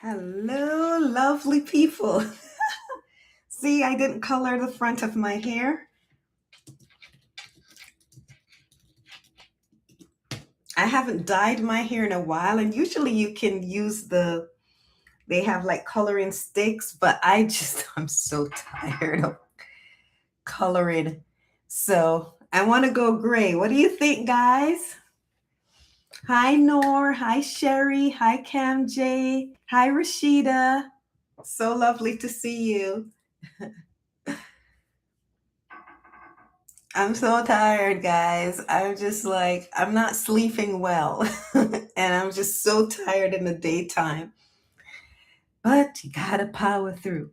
Hello, lovely people. See, I didn't color the front of my hair. I haven't dyed my hair in a while, and usually you can use they have like coloring sticks, but I'm so tired of coloring. So I want to go gray. What do you think, guys? Hi, Nor. Hi, Sherry. Hi, Cam J. Hi, Rashida. So lovely to see you. I'm so tired, guys. I'm just like, I'm not sleeping well. And I'm just so tired in the daytime. But you gotta power through.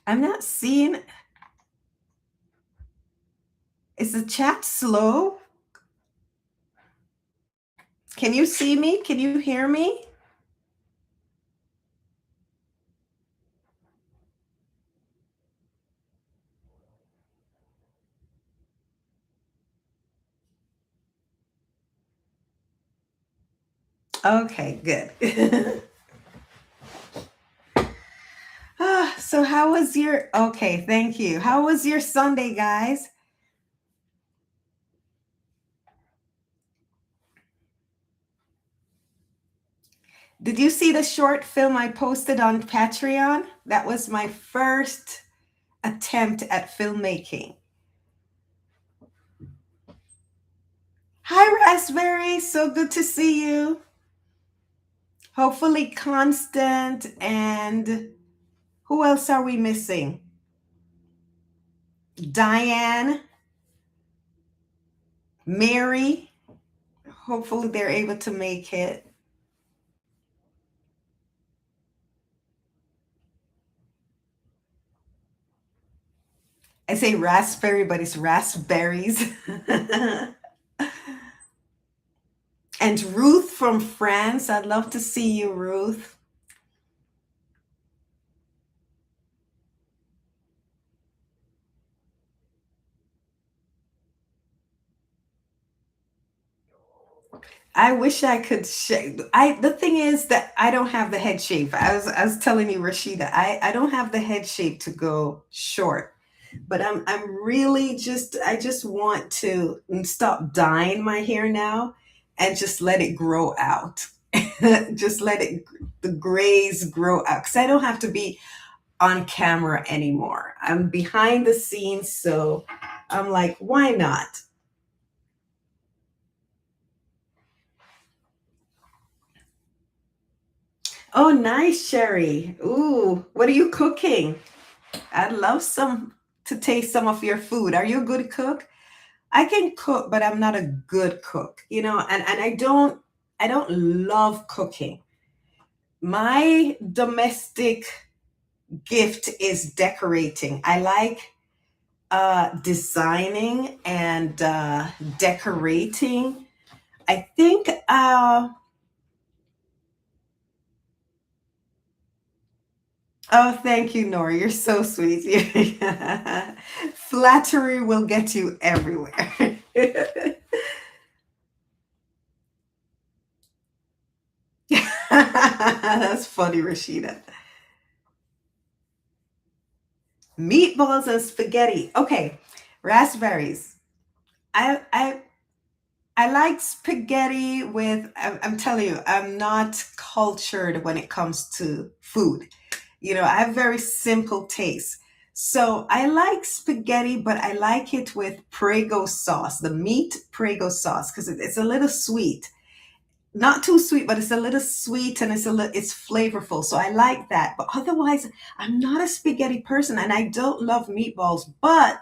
I'm not seeing, is the chat slow? Can you see me? Can you hear me? Okay, good. So how was your, okay, thank you. How was your Sunday, guys? Did you see the short film I posted on Patreon? That was my first attempt at filmmaking. Hi, Raspberry. So good to see you. Hopefully, Constant. And who else are we missing? Diane, Mary. Hopefully, they're able to make it. I say raspberry, but it's raspberries. And Ruth from France. I'd love to see you, Ruth. I wish I could shape. The thing is that I don't have the head shape. I was telling you, Rashida, I don't have the head shape to go short. But I'm really just I just want to stop dyeing my hair now and just let it grow out. Just let it the grays grow out because I don't have to be on camera anymore. I'm behind the scenes, so I'm like, why not? Oh, nice, Sherry. Ooh, what are you cooking? I'd love some to taste some of your food. Are you a good cook? I can cook, but I'm not a good cook, and I don't love cooking. My domestic gift is decorating. I like designing and decorating. I think oh, thank you, Nora. You're so sweet. Flattery will get you everywhere. That's funny, Rashida. Meatballs and spaghetti. Okay, raspberries. I I like spaghetti with. I'm telling you, I'm not cultured when it comes to food. I have very simple taste. So I like spaghetti, but I like it with Prego sauce, the meat Prego sauce, because it's a little sweet. Not too sweet, but it's a little sweet and it's flavorful. So I like that. But otherwise, I'm not a spaghetti person and I don't love meatballs, but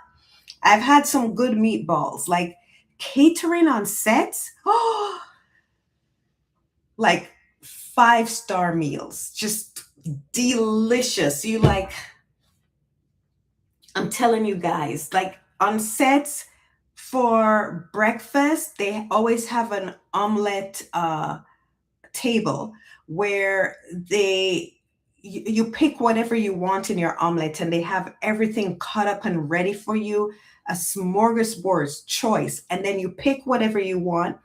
I've had some good meatballs, like catering on sets. Oh, like five-star meals, just delicious. I'm telling you guys, like on sets for breakfast, they always have an omelet table where they you pick whatever you want in your omelet, and they have everything cut up and ready for you, a smorgasbord choice, and then you pick whatever you want,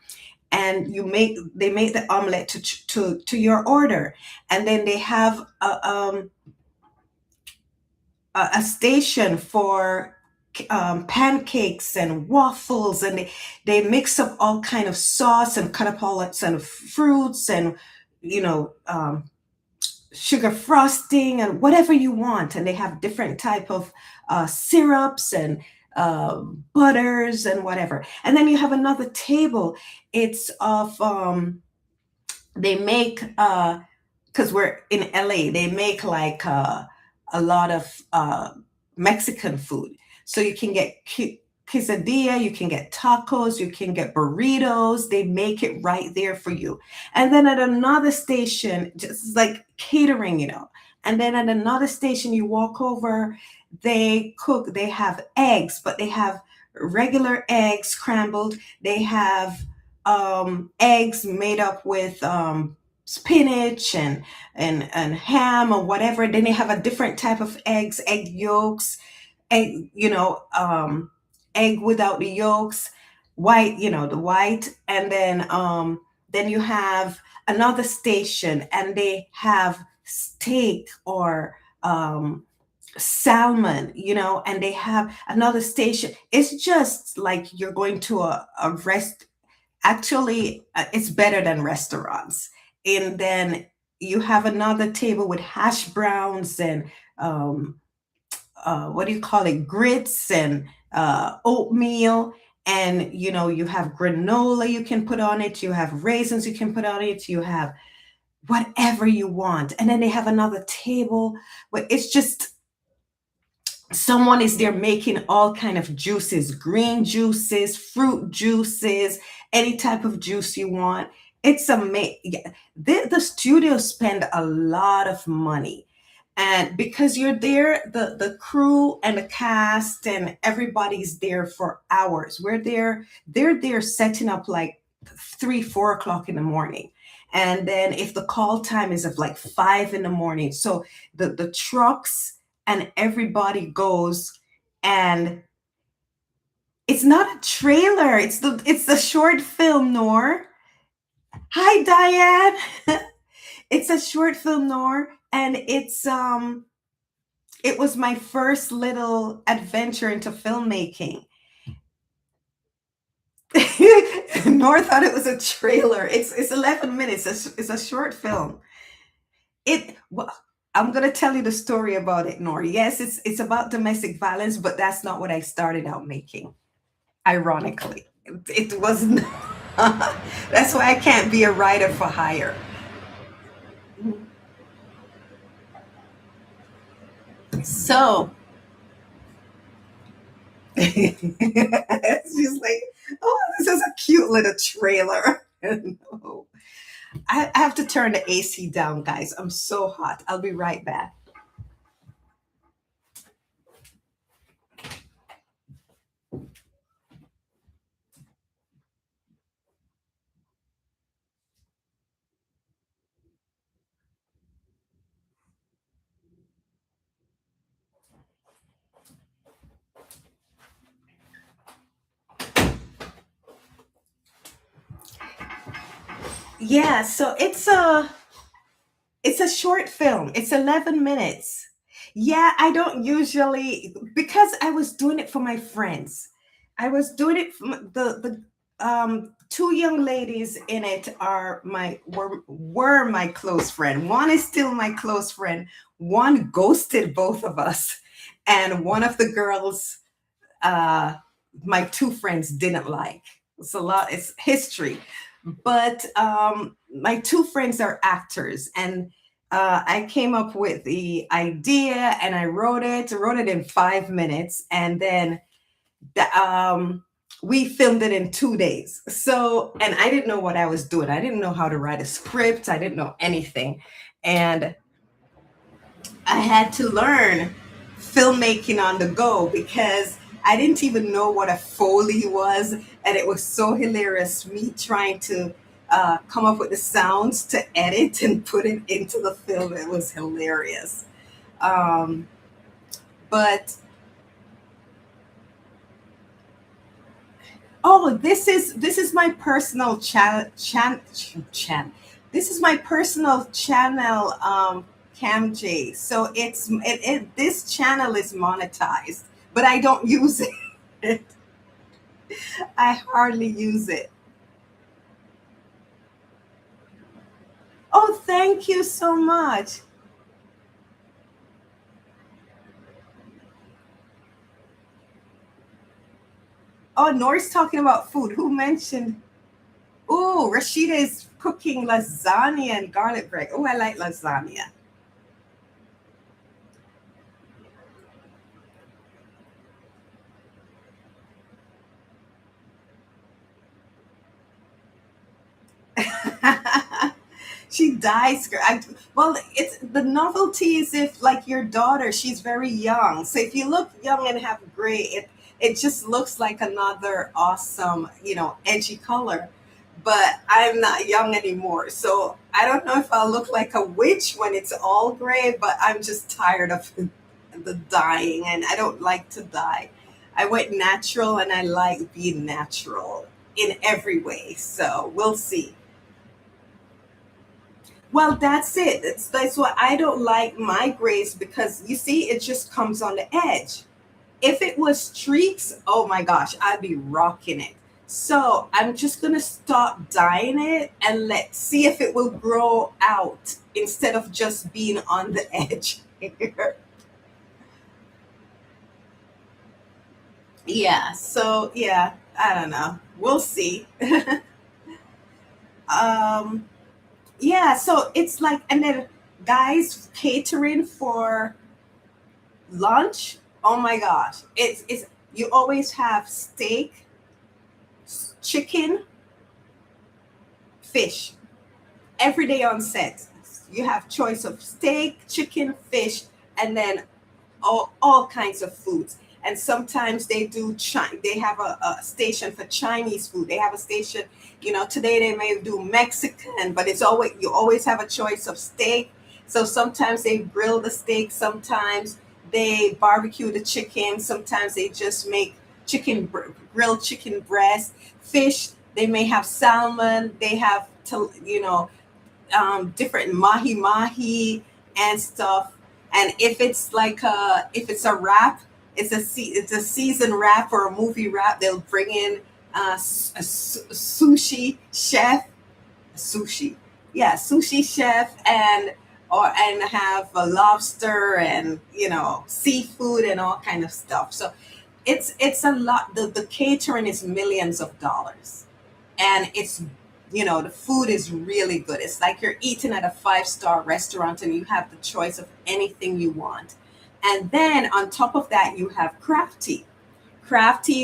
and they make the omelet to your order. And then they have a station for pancakes and waffles, and they mix up all kind of sauce and cut up all that kind of fruits, and you know sugar frosting and whatever you want. And they have different type of syrups and butters and whatever. And then you have another table. It's of they make because we're in LA, they make like a lot of Mexican food. So you can get quesadilla, you can get tacos, you can get burritos. They make it right there for you. And then at another station, just like catering, And then at another station, you walk over, they cook, they have eggs, but they have regular eggs scrambled. They have eggs made up with spinach and ham or whatever. Then they have a different type of eggs, egg yolks, egg, egg without the yolks, white, the white. And then you have another station, and they have steak or salmon, and they have another station. It's just like you're going to a rest. Actually, it's better than restaurants. And then you have another table with hash browns and what do you call it, grits and oatmeal. And you have granola you can put on it, you have raisins you can put on it, you have whatever you want. And then they have another table where it's just someone is there making all kind of juices, green juices, fruit juices, any type of juice you want. It's amazing. The studio spend a lot of money, and because you're there, the crew and the cast and everybody's there for hours. They're there setting up like 3, 4 o'clock in the morning. And then if the call time is of like 5 in the morning, so the trucks and everybody goes. And it's not a trailer, it's the short film, Nor. Hi, Diane. It's a short film, Nor, and it was my first little adventure into filmmaking. Nor thought it was a trailer. It's 11 minutes. It's a short film. Well, I'm gonna tell you the story about it, Nor. Yes, it's about domestic violence, but that's not what I started out making. Ironically, it wasn't. That's why I can't be a writer for hire. So it's just like, oh, this is a cute little trailer. No. I have to turn the AC down, guys. I'm so hot. I'll be right back. Yeah, so it's a short film. It's 11 minutes. Yeah, I don't usually, because I was doing it for my friends. I was doing it for the two young ladies in it were my close friend. One is still my close friend. One ghosted both of us, and one of the girls uh my two friends didn't like. It's a lot, it's history. But my two friends are actors, and I came up with the idea, and I wrote it in 5 minutes, and then we filmed it in 2 days. So, and I didn't know what I was doing. I didn't know how to write a script. I didn't know anything. And I had to learn filmmaking on the go, because I didn't even know what a Foley was. And it was so hilarious, me trying to come up with the sounds to edit and put it into the film. It was hilarious. Um, but oh, this is my personal this is my personal channel, Cam J. So this channel is monetized, but I don't use it. I hardly use it. Oh, thank you so much. Oh, Nor's talking about food. Who mentioned? Oh, Rashida is cooking lasagna and garlic bread. Oh, I like lasagna. She dies. Well, it's the novelty is if like your daughter, she's very young. So if you look young and have gray, it just looks like another awesome, edgy color. But I'm not young anymore, so I don't know if I'll look like a witch when it's all gray. But I'm just tired of the dyeing, and I don't like to dye. I went natural, and I like being natural in every way. So we'll see. Well, that's it. That's why I don't like my grays, because you see, it just comes on the edge. If it was streaks, oh my gosh, I'd be rocking it. So I'm just gonna stop dyeing it and let's see if it will grow out instead of just being on the edge. Yeah. So yeah, I don't know. We'll see. um. Yeah. So it's like, and then guys catering for lunch. Oh my gosh, it's you always have steak, chicken, fish every day on set. You have choice of steak, chicken, fish, and then all kinds of foods. And sometimes they do they have a station for Chinese food. They have a station, today they may do Mexican, but it's always you always have a choice of steak. So sometimes they grill the steak, sometimes they barbecue the chicken, sometimes they just make grilled chicken breast, fish. They may have salmon. They have to different mahi mahi and stuff. And if it's a wrap, it's a season wrap or a movie wrap. They'll bring in a sushi chef, sushi, yeah, sushi chef, and have a lobster and seafood and all kind of stuff. So it's a lot. The catering is millions of dollars, and the food is really good. It's like you're eating at a five-star restaurant and you have the choice of anything you want. And then on top of that, you have crafty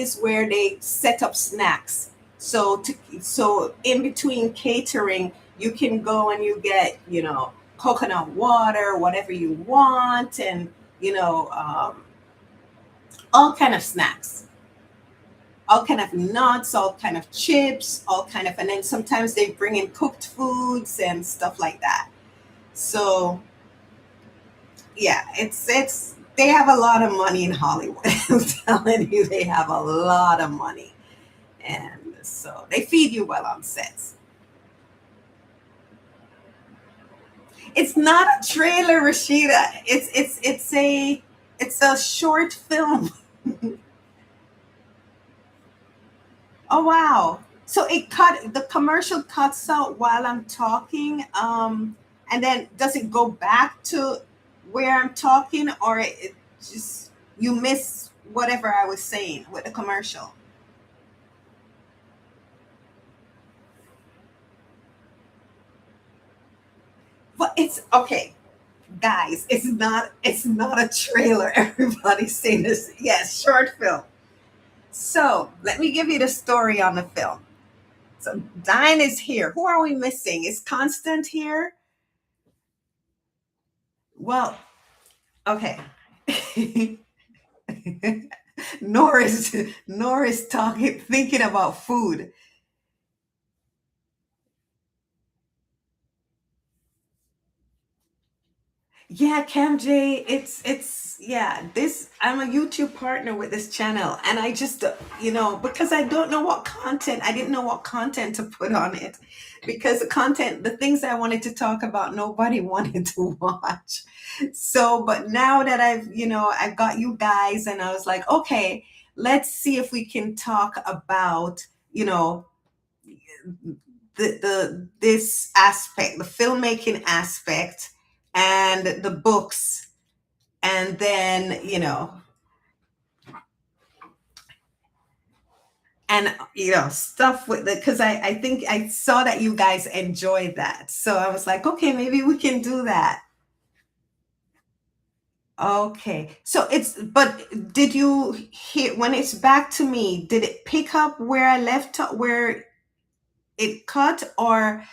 is where they set up snacks. So in between catering, you can go and you get coconut water, whatever you want, and all kind of snacks, all kind of nuts, all kind of chips, all kind of, and then sometimes they bring in cooked foods and stuff like that. So yeah, it's they have a lot of money in Hollywood. I'm telling you, they have a lot of money, and so they feed you well on sets. It's not a trailer, Rashida. It's a short film. Oh wow. So the commercial cuts out while I'm talking. And then does it go back to where I'm talking, or it just you miss whatever I was saying with the commercial? But it's okay, guys. It's not a trailer. Everybody's saying this. Yes, short film. So let me give you the story on the film. So Diane is here. Who are we missing? Is Constant here? Well, okay. Norris Norris talking thinking about food. Yeah, Cam J, it's yeah, this I'm a YouTube partner with this channel, and I just because I don't know what content, I didn't know what content to put on it, because the things I wanted to talk about nobody wanted to watch. So, but now that I've got you guys, and I was like, okay, let's see if we can talk about, you know, the this aspect, the filmmaking aspect, and the books, and then and stuff with the, because I think I saw that you guys enjoyed that, so I was like, okay, maybe we can do that. Okay, so it's, but did you hear when it's back to me, did it pick up where I left, where it cut, or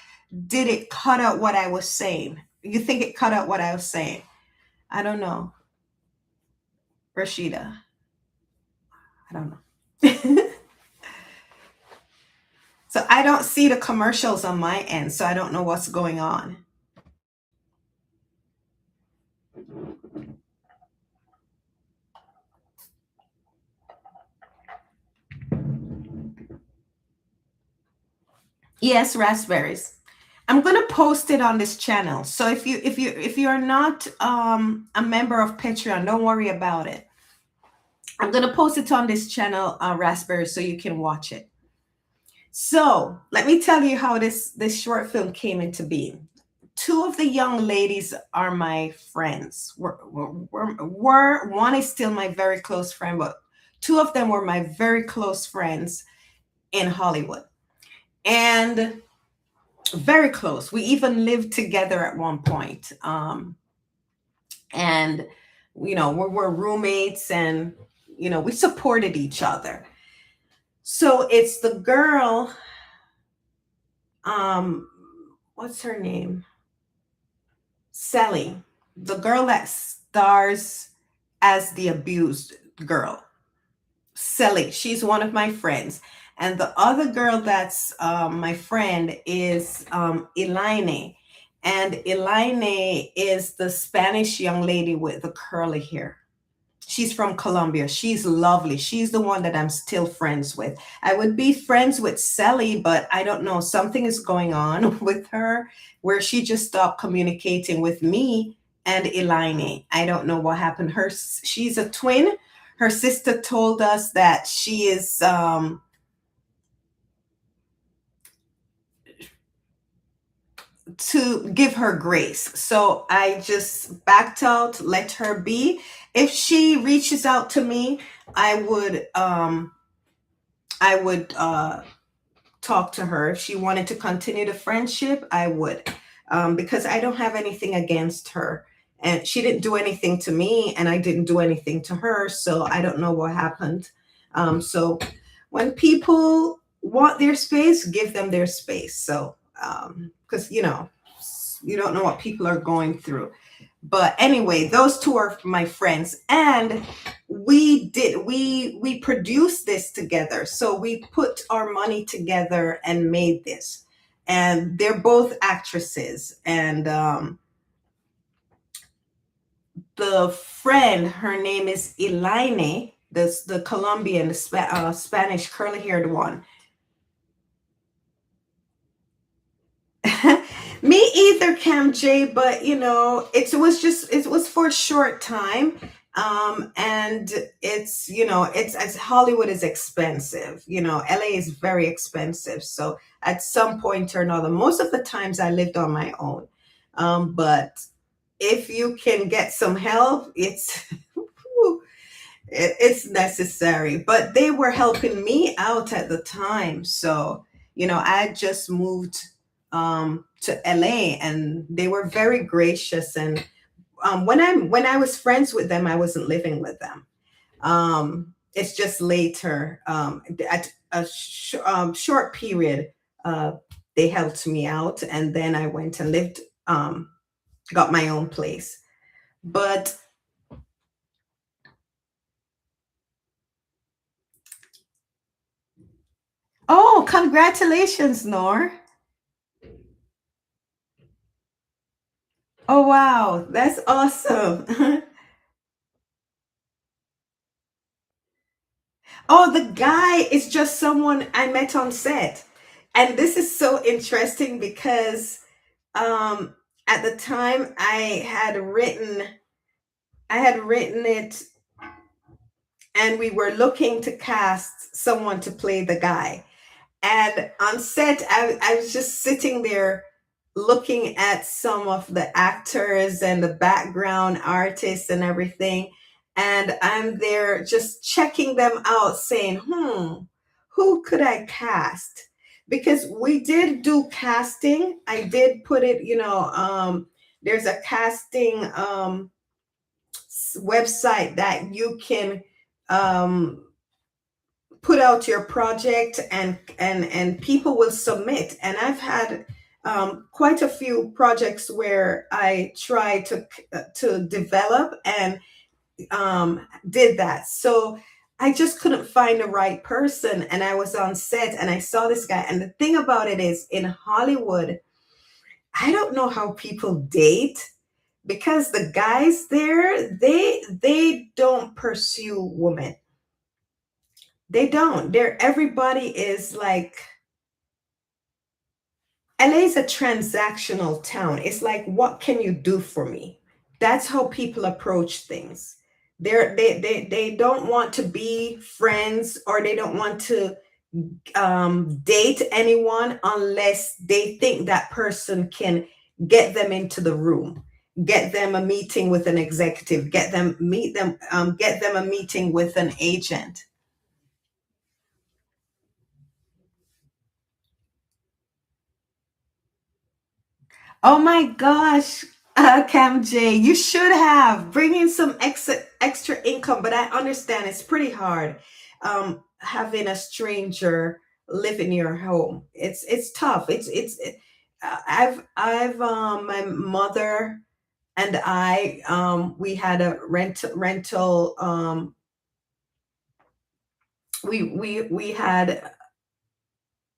did it cut out what I was saying? You think it cut out what I was saying? I don't know. Rashida, I don't know. So I don't see the commercials on my end, so I don't know what's going on. Yes, raspberries. I'm gonna post it on this channel. So if you're not a member of Patreon, don't worry about it. I'm gonna post it on this channel, raspberries, so you can watch it. So let me tell you how this short film came into being. Two of the young ladies are my friends. One is still my very close friend, but two of them were my very close friends in Hollywood, and very close. We even lived together at one point, and we were roommates, and we supported each other. So it's the girl, um, what's her name? Sally, the girl that stars as the abused girl. Sally, she's one of my friends. And the other girl that's my friend is Elaine. And Elaine is the Spanish young lady with the curly hair. She's from Colombia. She's lovely. She's the one that I'm still friends with. I would be friends with Sally, but I don't know. Something is going on with her where she just stopped communicating with me and Elaine. I don't know what happened. She's a twin. Her sister told us that she is to give her grace. So I just backed out, let her be. If she reaches out to me, I would talk to her. If she wanted to continue the friendship, I would, because I don't have anything against her. And she didn't do anything to me, and I didn't do anything to her. So I don't know what happened. So when people want their space, give them their space. So, because, you don't know what people are going through. But anyway, those two are my friends, and we produced this together. So we put our money together and made this, and they're both actresses. And the friend, her name is Elaine, the Colombian, Spanish curly haired one. Me either, Cam J, but it was for a short time. And it's Hollywood is expensive. LA is very expensive. So at some point or another, most of the times I lived on my own. But if you can get some help, it's necessary. But they were helping me out at the time. So, I just moved to LA, and they were very gracious. And when I was friends with them, I wasn't living with them. It's just later, at a short period, uh, they helped me out, and then I went and lived, got my own place. But oh, congratulations, Nor. Oh wow, that's awesome. Oh, the guy is just someone I met on set. And this is so interesting because um at the time I had written it, and we were looking to cast someone to play the guy. And on set, I was just sitting there looking at some of the actors and the background artists and everything. And I'm there just checking them out, saying, who could I cast? Because we did do casting. I did put it, there's a casting website that you can um, put out your project, and people will submit. And I've had quite a few projects where I try to develop and did that. So I just couldn't find the right person, and I was on set and I saw this guy. And the thing about it is, in Hollywood, I don't know how people date, because the guys there, they don't pursue women. They don't. They're everybody is like, LA is a transactional town. It's like, what can you do for me? That's how people approach things. They don't want to be friends, or they don't want to date anyone unless they think that person can get them into the room, get them a meeting with an executive, get them a meeting with an agent. Oh my gosh, Cam J, you should have bring in some extra income. But I understand it's pretty hard, having a stranger live in your home. It's tough. I've my mother and I, we had a rental. We had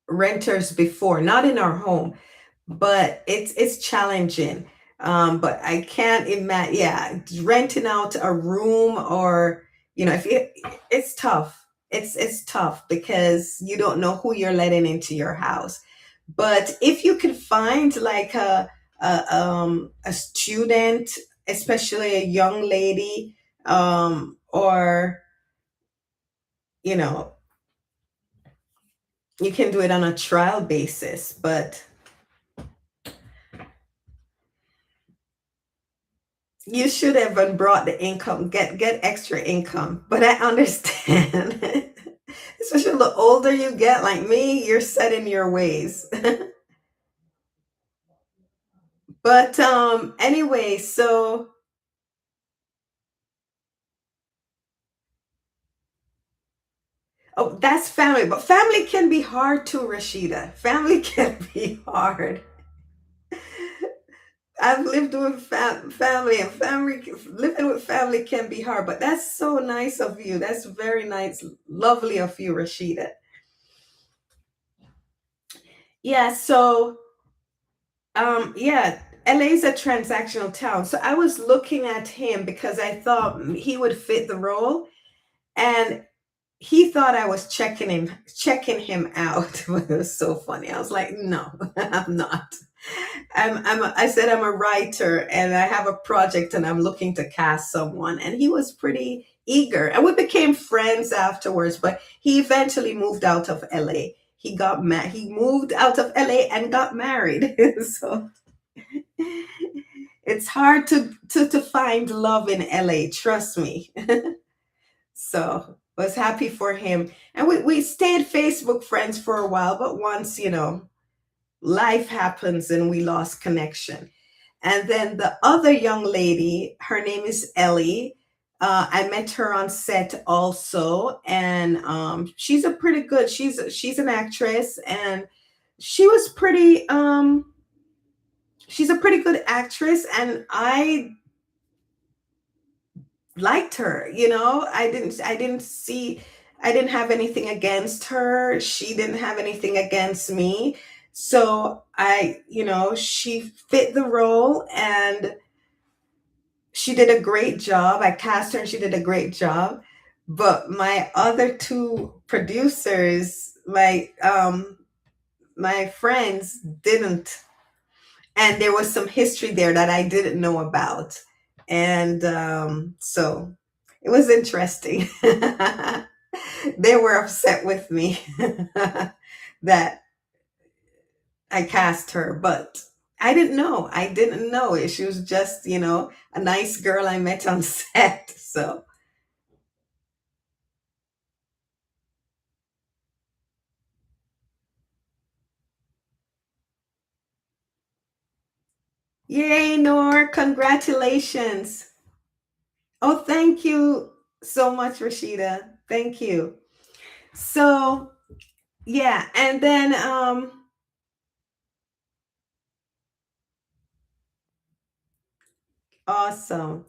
renters before, not in our home, but it's challenging. But I can't imagine, yeah, renting out a room, or if you, it's tough. It's tough because you don't know who you're letting into your house. But if you could find like a student, especially a young lady, or you know you can do it on a trial basis. But you should have brought the income, get extra income. But I understand, especially the older you get, like me, you're set in your ways. But anyway, so oh, that's family. But family can be hard too, Rashida. Family can be hard. I've lived with family, and family, living with family can be hard. But that's so nice of you. That's very nice, lovely of you, Rashida. Yeah. So yeah, LA is a transactional town. So I was looking at him because I thought he would fit the role, and he thought I was checking him out. It was so funny. I was like, no, I'm not. I said I'm a writer and I have a project and I'm looking to cast someone. And he was pretty eager. And we became friends afterwards, but he eventually moved out of LA. He moved out of LA and got married. So it's hard to find love in LA, trust me. So was happy for him. And we stayed Facebook friends for a while, but once, life happens and we lost connection. And then the other young lady, her name is Ellie. I met her on set also, and she's a pretty good. She's an actress, and she was pretty. She's a pretty good actress, and I liked her. I didn't have anything against her. She didn't have anything against me. So she fit the role, and she did a great job. I cast her and she did a great job. But my other two producers, my friends didn't. And there was some history there that I didn't know about. And so it was interesting. They were upset with me that I cast her, but I didn't know. I didn't know it. She was just, a nice girl I met on set. So, yay, Nor, congratulations. Oh, thank you so much, Rashida. Thank you. So, yeah, and then awesome.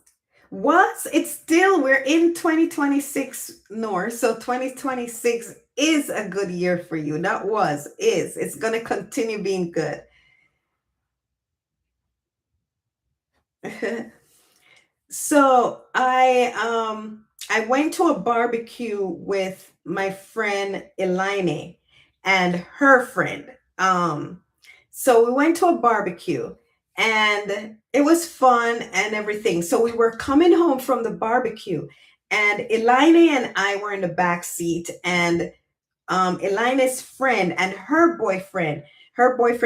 It's still, we're in 2026, Nor. So 2026 is a good year for you. Not was, is. It's going to continue being good. So I went to a barbecue with my friend Elaine and her friend. So we went to a barbecue, and it was fun and everything. So we were coming home from the barbecue, and Elaine and I were in the back seat, and Elina's friend and her boyfriend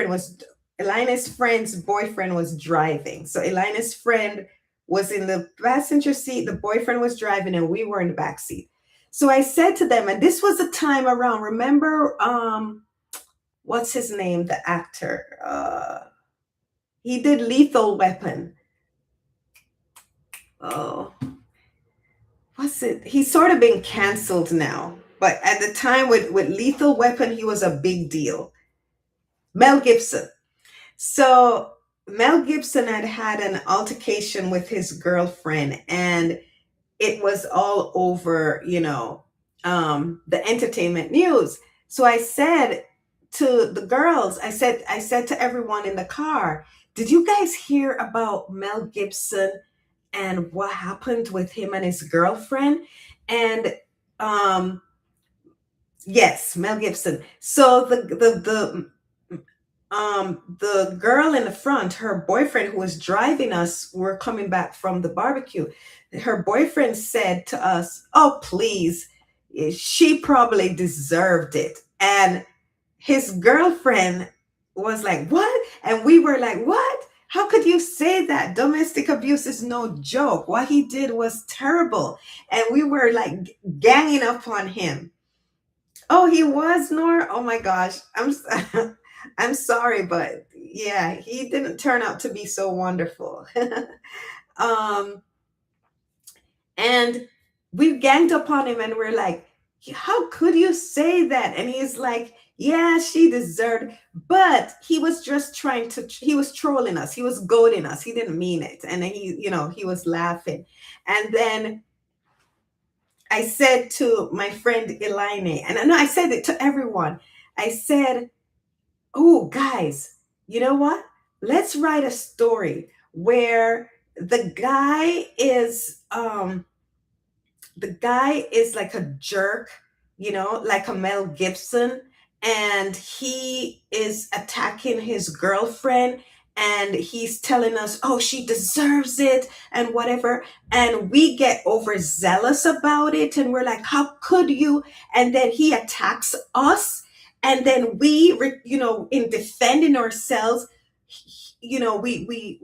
was Elina's friend's boyfriend was driving. So Elina's friend was in the passenger seat, the boyfriend was driving, and we were in the back seat. So I said to them, and this was a time around, remember, what's his name, the actor? He did Lethal Weapon. Oh, what's it? He's sort of been canceled now. But at the time with Lethal Weapon, he was a big deal. Mel Gibson. So Mel Gibson had had an altercation with his girlfriend, and it was all over, the entertainment news. So I said to the girls, I said to everyone in the car, did you guys hear about Mel Gibson and what happened with him and his girlfriend? And yes, Mel Gibson. So the girl in the front, her boyfriend who was driving us, were coming back from the barbecue. Her boyfriend said to us, oh, please, she probably deserved it. And his girlfriend was like, what? And we were like, what? How could you say that? Domestic abuse is no joke. What he did was terrible. And we were like ganging up on him. Oh, he was, Nor. Oh my gosh, I'm sorry, but yeah, he didn't turn out to be so wonderful. um, and we ganged up on him, and we're like, "How could you say that?" And he's like, "Yeah, she deserved." But he was just trying to. He was trolling us. He was goading us. He didn't mean it, and then he was laughing, and then I said to my friend Elaine, and no, I said it to everyone. I said, oh, guys, you know what? Let's write a story where the guy is like a jerk, like a Mel Gibson, and he is attacking his girlfriend, and he's telling us, oh, she deserves it, and whatever. And we get overzealous about it, and we're like, how could you? And then he attacks us, and then in defending ourselves, we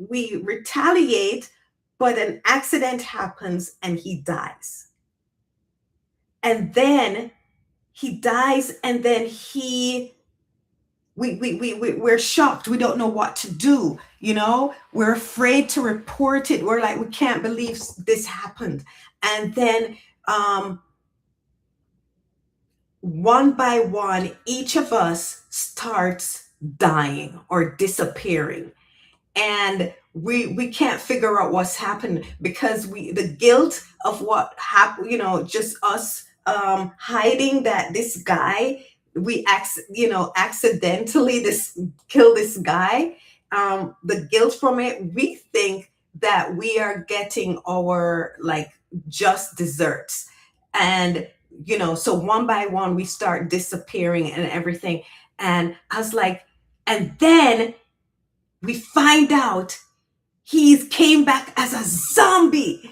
retaliate, but an accident happens and he dies, and then he dies, and then we're shocked, we don't know what to do, we're afraid to report it, we're like, we can't believe this happened. And then one by one, each of us starts dying or disappearing, and we can't figure out what's happened, because the guilt of what happened, just us hiding that this guy accidentally this kill this guy. The guilt from it, we think that we are getting our like just desserts. And so one by one we start disappearing and everything. And I was like, and then we find out he's came back as a zombie.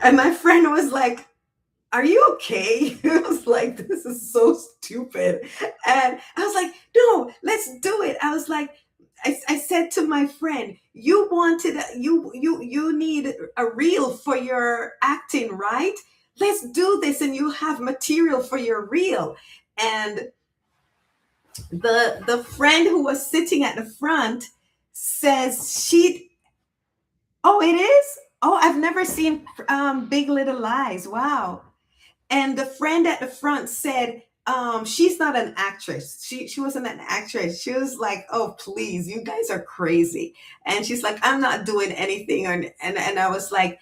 And my friend was like, are you okay? I was like, this is so stupid. And I was like, no, let's do it. I was like, I said to my friend, you wanted you need a reel for your acting, right? Let's do this and you have material for your reel. And the friend who was sitting at the front says she oh, it is? Oh, I've never seen Big Little Lies. Wow. And the friend at the front said, she's not an actress. She wasn't an actress. She was like, oh, please, you guys are crazy. And she's like, I'm not doing anything. And I was like,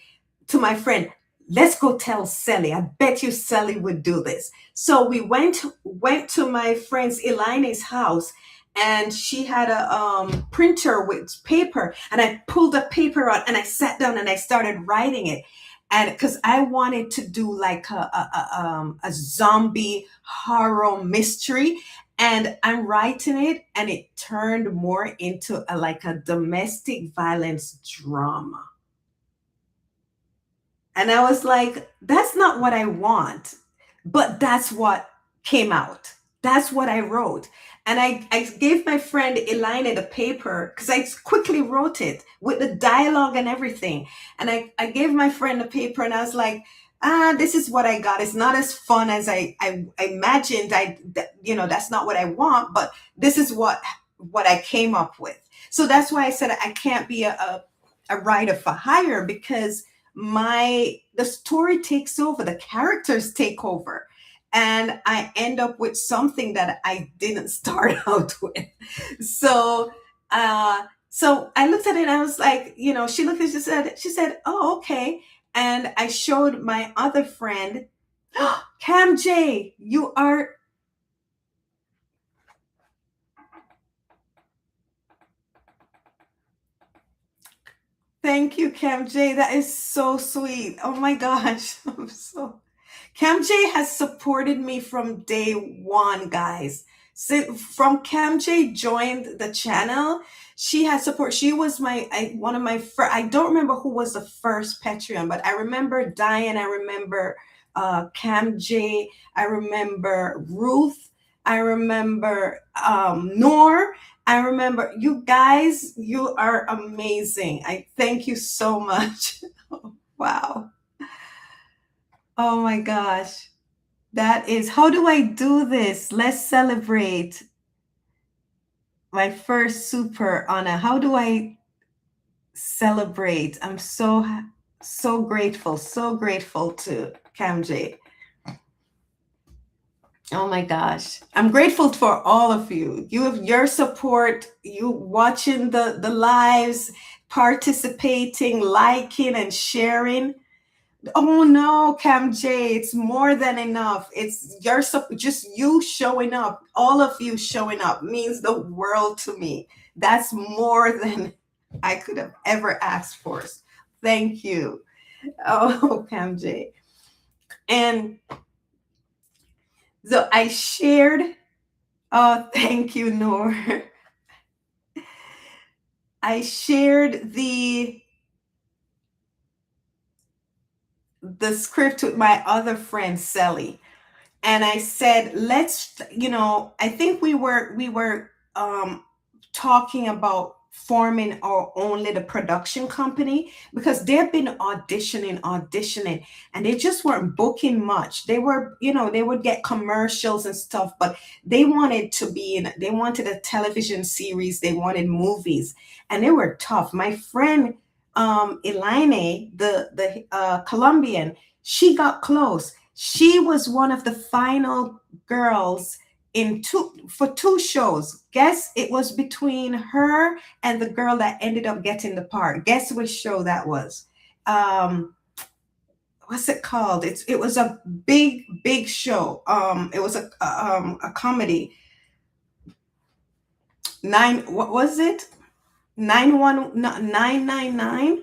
to my friend, let's go tell Sally. I bet you Sally would do this. So we went to my friend's Eline's house, and she had a printer with paper, and I pulled the paper out and I sat down and I started writing it. And because I wanted to do like a zombie horror mystery, and I'm writing it, and it turned more into like a domestic violence drama. And I was like, that's not what I want. But that's what came out. That's what I wrote. And I gave my friend Elena the paper because I quickly wrote it with the dialogue and everything. And I gave my friend the paper and I was like, this is what I got. It's not as fun as I imagined. That's not what I want, but this is what I came up with. So that's why I said I can't be a writer for hire, because the story takes over, the characters take over, and I end up with something that I didn't start out with. So so I looked at it and I was like, she looked at it, she said, oh, okay. And I showed my other friend, Cam J, you are. Thank you, Cam J. That is so sweet. Oh my gosh. Cam J has supported me from day one, guys. From Cam J joined the channel, she has support. She was one of my first. I don't remember who was the first Patreon, but I remember Diane. I remember Cam J. I remember Ruth. I remember Nor. I remember you guys. You are amazing. I thank you so much. Wow. Oh my gosh. That is, how do I do this? Let's celebrate my first super honor. How do I celebrate? I'm so grateful to Cam J. Oh my gosh. I'm grateful for all of you. You have your support, you watching the lives, participating, liking and sharing. Oh no, Cam J, it's more than enough. It's just you showing up. All of you showing up means the world to me. That's more than I could have ever asked for. Thank you. Oh, Cam J. And so I shared, oh, thank you, Noor. I shared the script with my other friend, Sally. And I said, I think we were talking about forming our own little production company, because they've been auditioning, and they just weren't booking much. They were, they would get commercials and stuff, but they wanted a television series, they wanted movies, and they were tough. My friend Elaine, the Colombian, she got close. She was one of the final girls for two shows. Guess it was between her and the girl that ended up getting the part. Guess which show that was? Um, what's it called? It was a big show. It was a comedy. Nine, what was it? 999.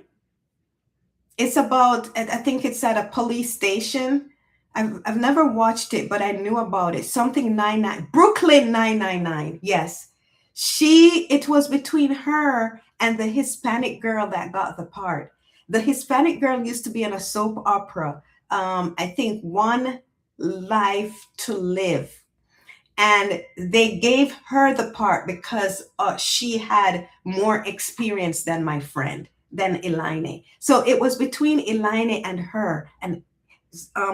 It's about, I think it's at a police station. I've never watched it, but I knew about it. Something 99, Brooklyn 999. Yes. It was between her and the Hispanic girl that got the part. The Hispanic girl used to be in a soap opera. I think One Life to Live, and they gave her the part because she had more experience than my friend, than Elaine. So it was between Elaine and her, and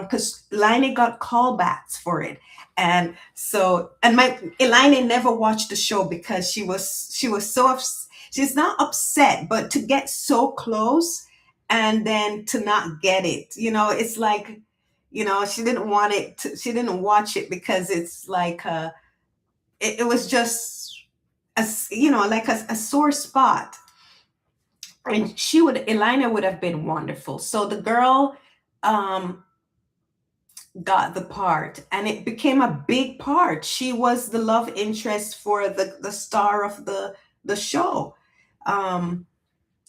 because Elaine got callbacks for it, and so, and my Elaine never watched the show because she was so she's not upset, but to get so close and then to not get it, it's like, she didn't want it she didn't watch it because it's like it was just like a sore spot. And Elena would have been wonderful. So the girl um got the part, and it became a big part. She was the love interest for the star of the show. um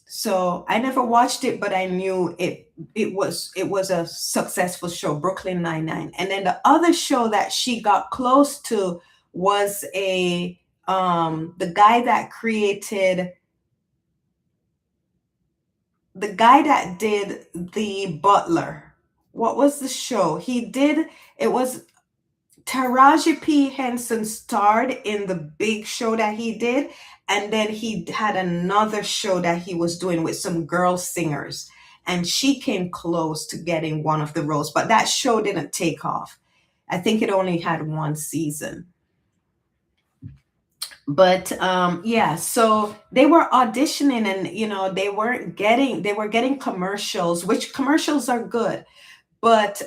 so I never watched it, but I knew it was a successful show, Brooklyn Nine-Nine. And then the other show that she got close to was a the guy that created the guy that did The Butler. What was the show? It was Taraji P. Henson starred in the big show that he did, and then he had another show that he was doing with some girl singers, and she came close to getting one of the roles, but that show didn't take off. I think it only had one season. But yeah, so they were auditioning, and they were getting commercials, which commercials are good, but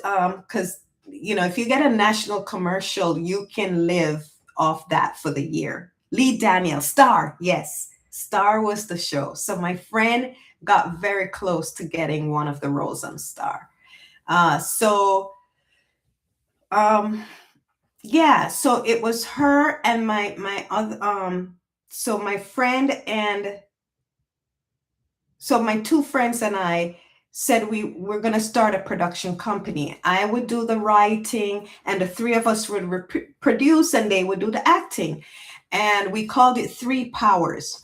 because if you get a national commercial, you can live off that for the year. Lee Daniel, Star, yes, Star was the show. So my friend got very close to getting one of the roles on Star. So um yeah, so it was her and my other so my friend and so my two friends and I said we're going to start a production company. I would do the writing, and the three of us would produce, and they would do the acting. And we called it Three Powers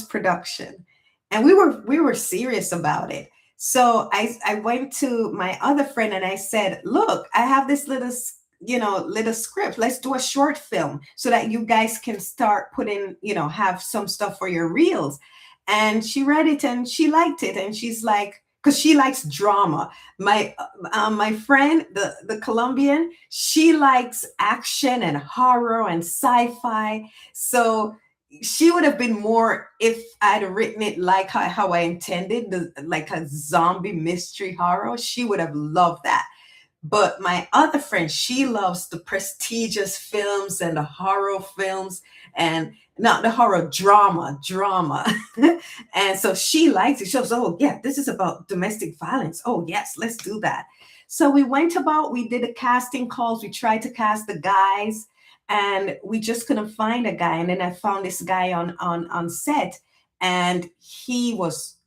Production. And we were serious about it. So I went to my other friend and I said, "Look, I have this little script. Let's do a short film so that you guys can start putting, have some stuff for your reels." And she read it and she liked it, and she's like, because she likes drama. My friend, the Colombian, she likes action and horror and sci-fi. So she would have been more if I'd written it like how I intended, like a zombie mystery horror. She would have loved that. But my other friend, she loves the prestigious films and the horror films, and not the horror, drama. And so she likes it. She goes, "Oh, yeah, this is about domestic violence. Oh, yes, let's do that." So we did the casting calls. We tried to cast the guys, and we just couldn't find a guy. And then I found this guy on set, and he was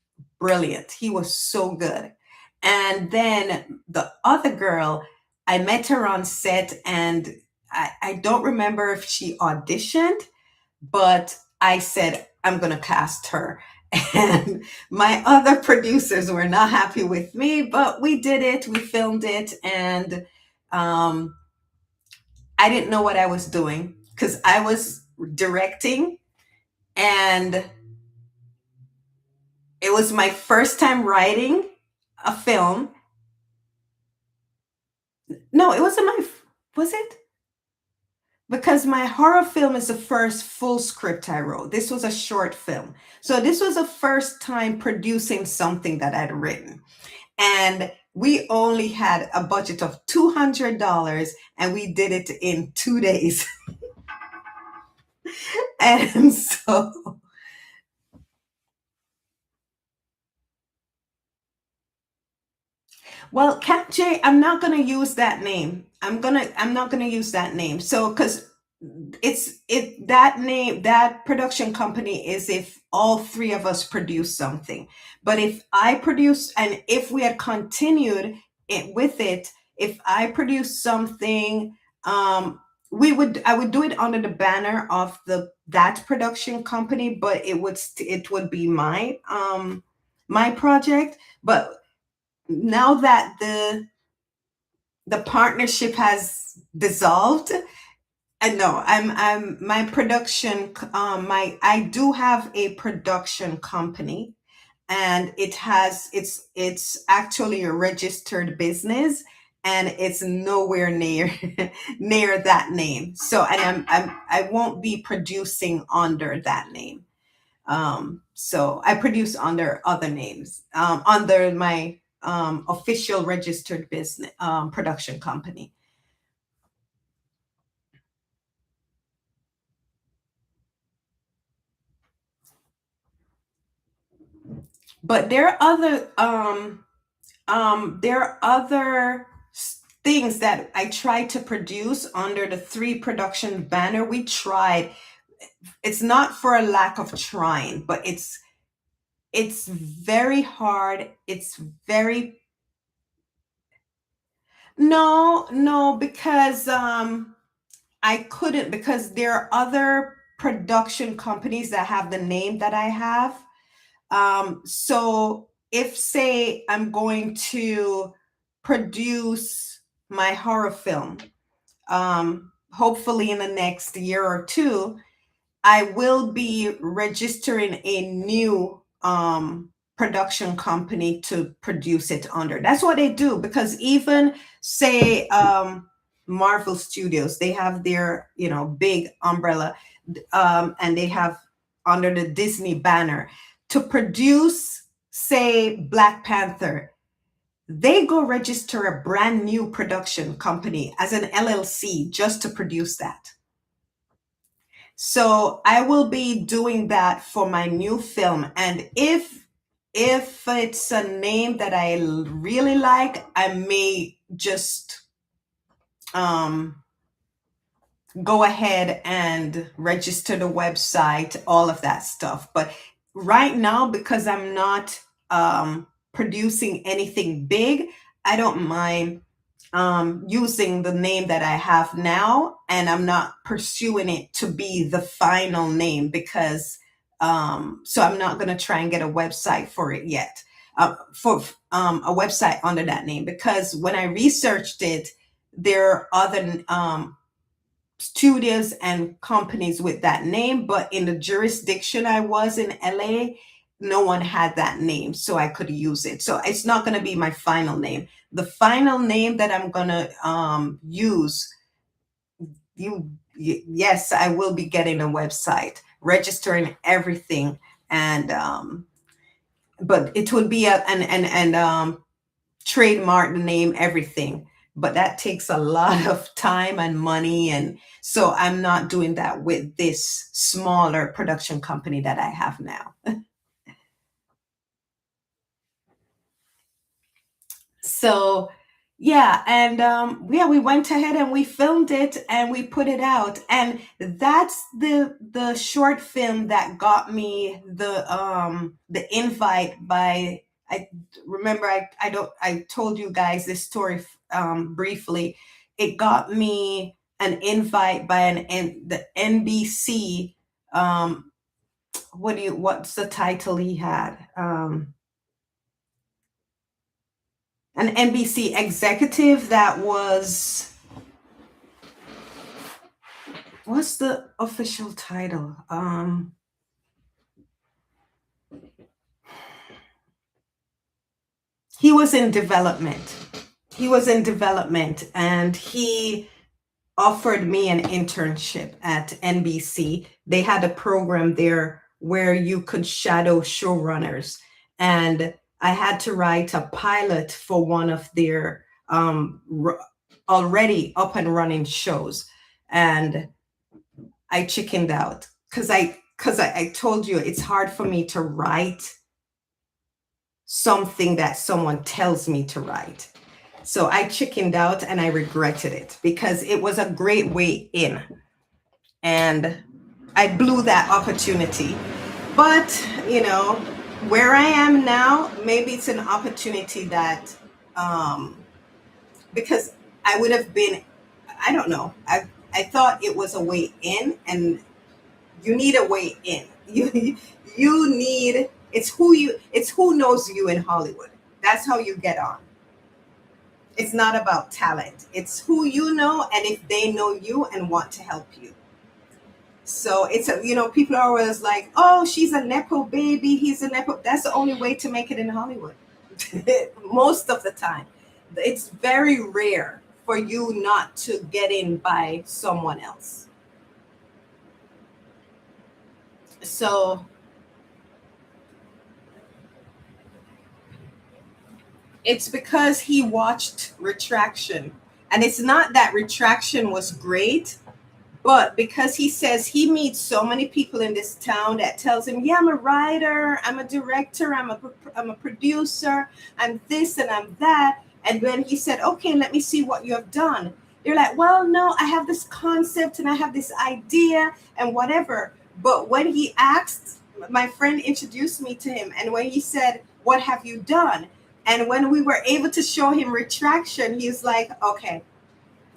brilliant. He was so good. And then the other girl, I met her on set, and I don't remember if she auditioned, but I said, "I'm going to cast her." And my other producers were not happy with me, but we did it. We filmed it. And um, I didn't know what I was doing because I was directing, and it was my first time writing a film. No, it wasn't was it? Because my horror film is the first full script I wrote. This was a short film. So this was the first time producing something that I'd written. And we only had a budget of $200, and we did it in 2 days. And so, Well, Cat J, I'm not gonna use that name. I'm not gonna use that name. So, because that name, that production company is if all three of us produce something. But if I produce, and if we had continued it with it, if I produce something, um, I would do it under the banner of that production company, but it would be my project. But now that the partnership has dissolved, I know I'm my production my I do have a production company, and it's actually a registered business, and it's nowhere near near that name. So, and I won't be producing under that name. So I produce under other names, under my official registered business production company. But there are other things that I tried to produce under the three production banner. We tried. It's not for a lack of trying, but it's very hard. It's very no, because I couldn't, because there are other production companies that have the name that I have. So if, say, I'm going to produce my horror film, hopefully in the next year or two, I will be registering a new production company to produce it under. That's what they do, because even, say, Marvel Studios, they have their, big umbrella, and they have under the Disney banner to produce, say, Black Panther. They go register a brand new production company as an LLC just to produce that. So I will be doing that for my new film. And if it's a name that I really like, I may just um go ahead and register the website, all of that stuff. But right now, because I'm not producing anything big, I don't mind using the name that I have now, and I'm not pursuing it to be the final name, because so I'm not going to try and get a website for it yet. For a website under that name, because when I researched it, there are other studios and companies with that name, but in the jurisdiction I was in LA, no one had that name, so I could use it. So it's not going to be my final name. The final name that I'm going to use, yes, I will be getting a website, registering everything, and but it would be and trademark the name, everything. But that takes a lot of time and money. And so I'm not doing that with this smaller production company that I have now. So yeah, and yeah, we went ahead and we filmed it and we put it out, and that's the short film that got me the invite by, I remember, I don't I told you guys this story briefly. It got me an invite by the NBC, what's the title he had, an NBC executive that was, what's the official title? He was in development. He was in development, and he offered me an internship at NBC. They had a program there where you could shadow showrunners, and I had to write a pilot for one of their already up and running shows, and I chickened out, because I told you it's hard for me to write something that someone tells me to write. So I chickened out and I regretted it because it was a great way in. And I blew that opportunity. But, where I am now, maybe it's an opportunity that, um, because I would have been, I don't know. I thought it was a way in, and you need a way in. You need, it's who knows you in Hollywood. That's how you get on. It's not about talent. It's who you know and if they know you and want to help you. So people are always like, oh, she's a Nepo baby. He's a Nepo. That's the only way to make it in Hollywood. Most of the time. It's very rare for you not to get in by someone else. So it's because he watched Retraction. And it's not that Retraction was great. But because he says he meets so many people in this town that tells him, yeah, I'm a writer, I'm a director, I'm a producer, I'm this and I'm that. And when he said, okay, let me see what you have done. They're like, well, no, I have this concept and I have this idea and whatever. But when he asked, my friend introduced me to him. And when he said, what have you done? And when we were able to show him Retraction, he's like, okay,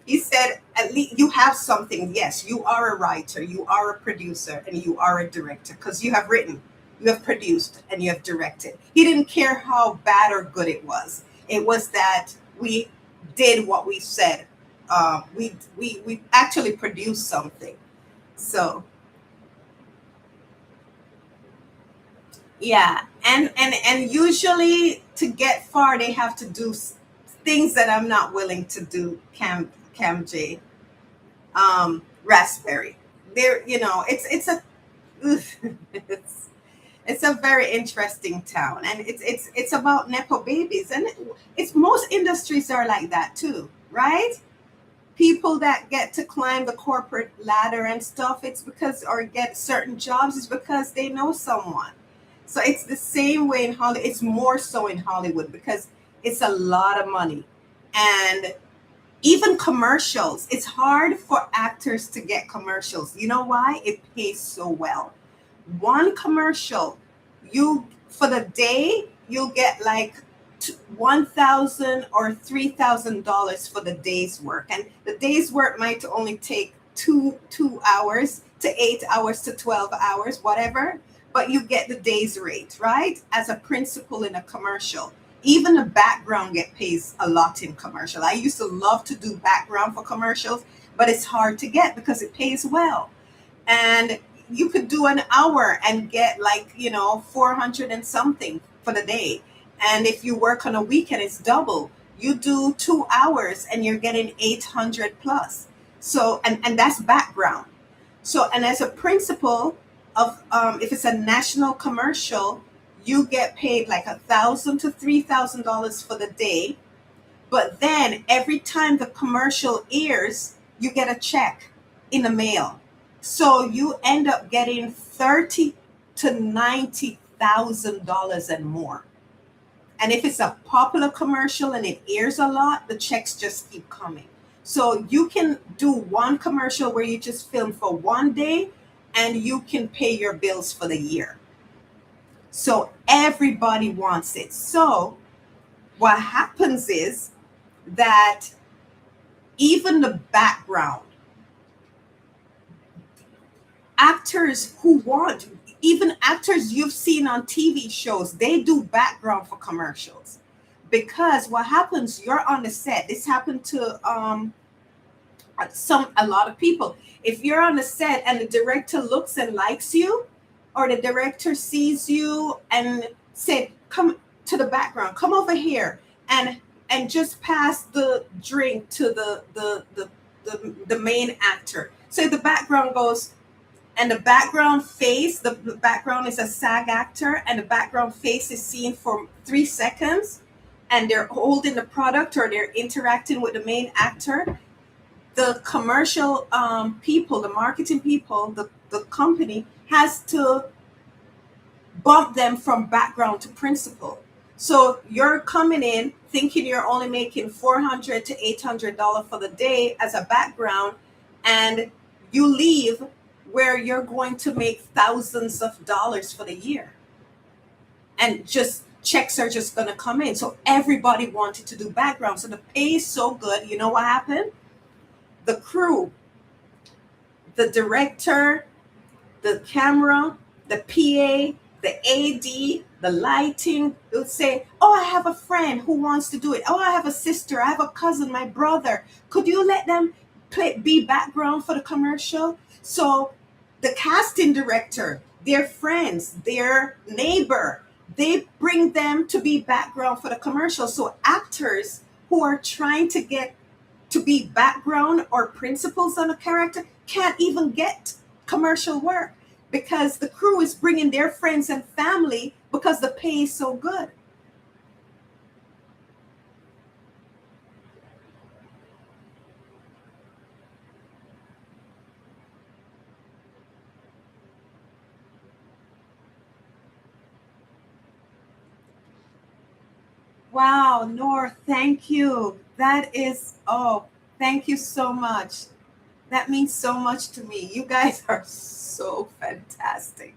he said, at least you have something. Yes, you are a writer, you are a producer, and you are a director because you have written, you have produced, and you have directed. He didn't care how bad or good it was. It was that we did what we said. We actually produced something. So yeah, and usually to get far, they have to do things that I'm not willing to do. Cam J. Raspberry. There, it's a it's it's a very interesting town, and it's about nepo babies, and it's most industries are like that too, right? People that get to climb the corporate ladder and stuff, it's because or get certain jobs is because they know someone. So it's the same way in Hollywood. It's more so in Hollywood because it's a lot of money, and even commercials, it's hard for actors to get commercials. You know why? It pays so well. One commercial, you for the day, you'll get like 1,000 or $3,000 for the day's work, and the day's work might only take two hours to 8 hours to 12 hours, whatever. But you get the day's rate, right? As a principal in a commercial. Even the background get pays a lot in commercial. I used to love to do background for commercials, but it's hard to get because it pays well. And you could do an hour and get like 400 and something for the day. And if you work on a weekend, it's double. You do 2 hours and you're getting 800 plus. So and that's background. So and as a principal of if it's a national commercial, you get paid like $1,000 to $3,000 for the day. But then every time the commercial airs, you get a check in the mail. So you end up getting 30 to $90,000 and more. And if it's a popular commercial and it airs a lot, the checks just keep coming. So you can do one commercial where you just film for one day and you can pay your bills for the year. So everybody wants it. So what happens is that even the background actors who want, even actors you've seen on TV shows, they do background for commercials. Because what happens, you're on the set. This happened to a lot of people. If you're on the set and the director looks and likes you, or the director sees you and said, come to the background, come over here and just pass the drink to the main actor. So the background goes, and the background face, the background is a SAG actor, and the background face is seen for 3 seconds, and they're holding the product or they're interacting with the main actor. The commercial people, the marketing people, the company has to bump them from background to principal. So you're coming in thinking you're only making 400 to $800 for the day as a background, and you leave where you're going to make thousands of dollars for the year, and just checks are just going to come in. So everybody wanted to do background, so the pay is so good. You know what happened? The crew, the director, the camera, the PA, the AD, the lighting, they would say, "Oh, I have a friend who wants to do it. Oh, I have a sister, I have a cousin, my brother. Could you let them be background for the commercial?" So the casting director, their friends, their neighbor, they bring them to be background for the commercial. So actors who are trying to get to be background or principals on a character can't even get commercial work because the crew is bringing their friends and family because the pay is so good. Wow, Nor, thank you. That is, oh, thank you so much. That means so much to me. You guys are so fantastic.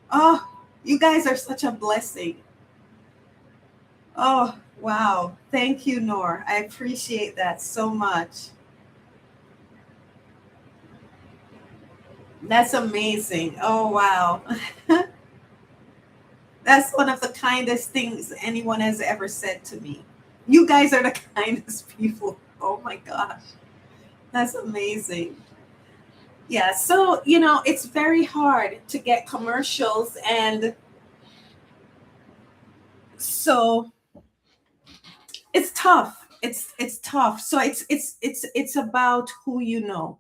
Oh, you guys are such a blessing. Oh, wow. Thank you, Nor. I appreciate that so much. That's amazing. Oh, wow. That's one of the kindest things anyone has ever said to me. You guys are the kindest people. Oh my gosh. That's amazing. Yeah, so, it's very hard to get commercials, and so it's tough. It's tough. So it's about who you know.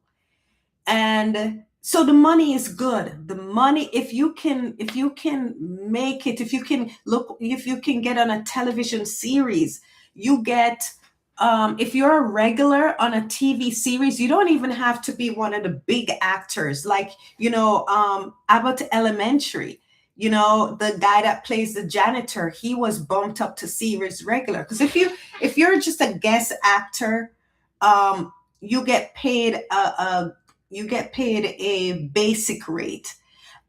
And so the money is good. The money, if you can make it, if you can get on a television series, you get, if you're a regular on a TV series, you don't even have to be one of the big actors, like, Abbott Elementary. The guy that plays the janitor, he was bumped up to series regular, because if you're just a guest actor, um you get paid a basic rate.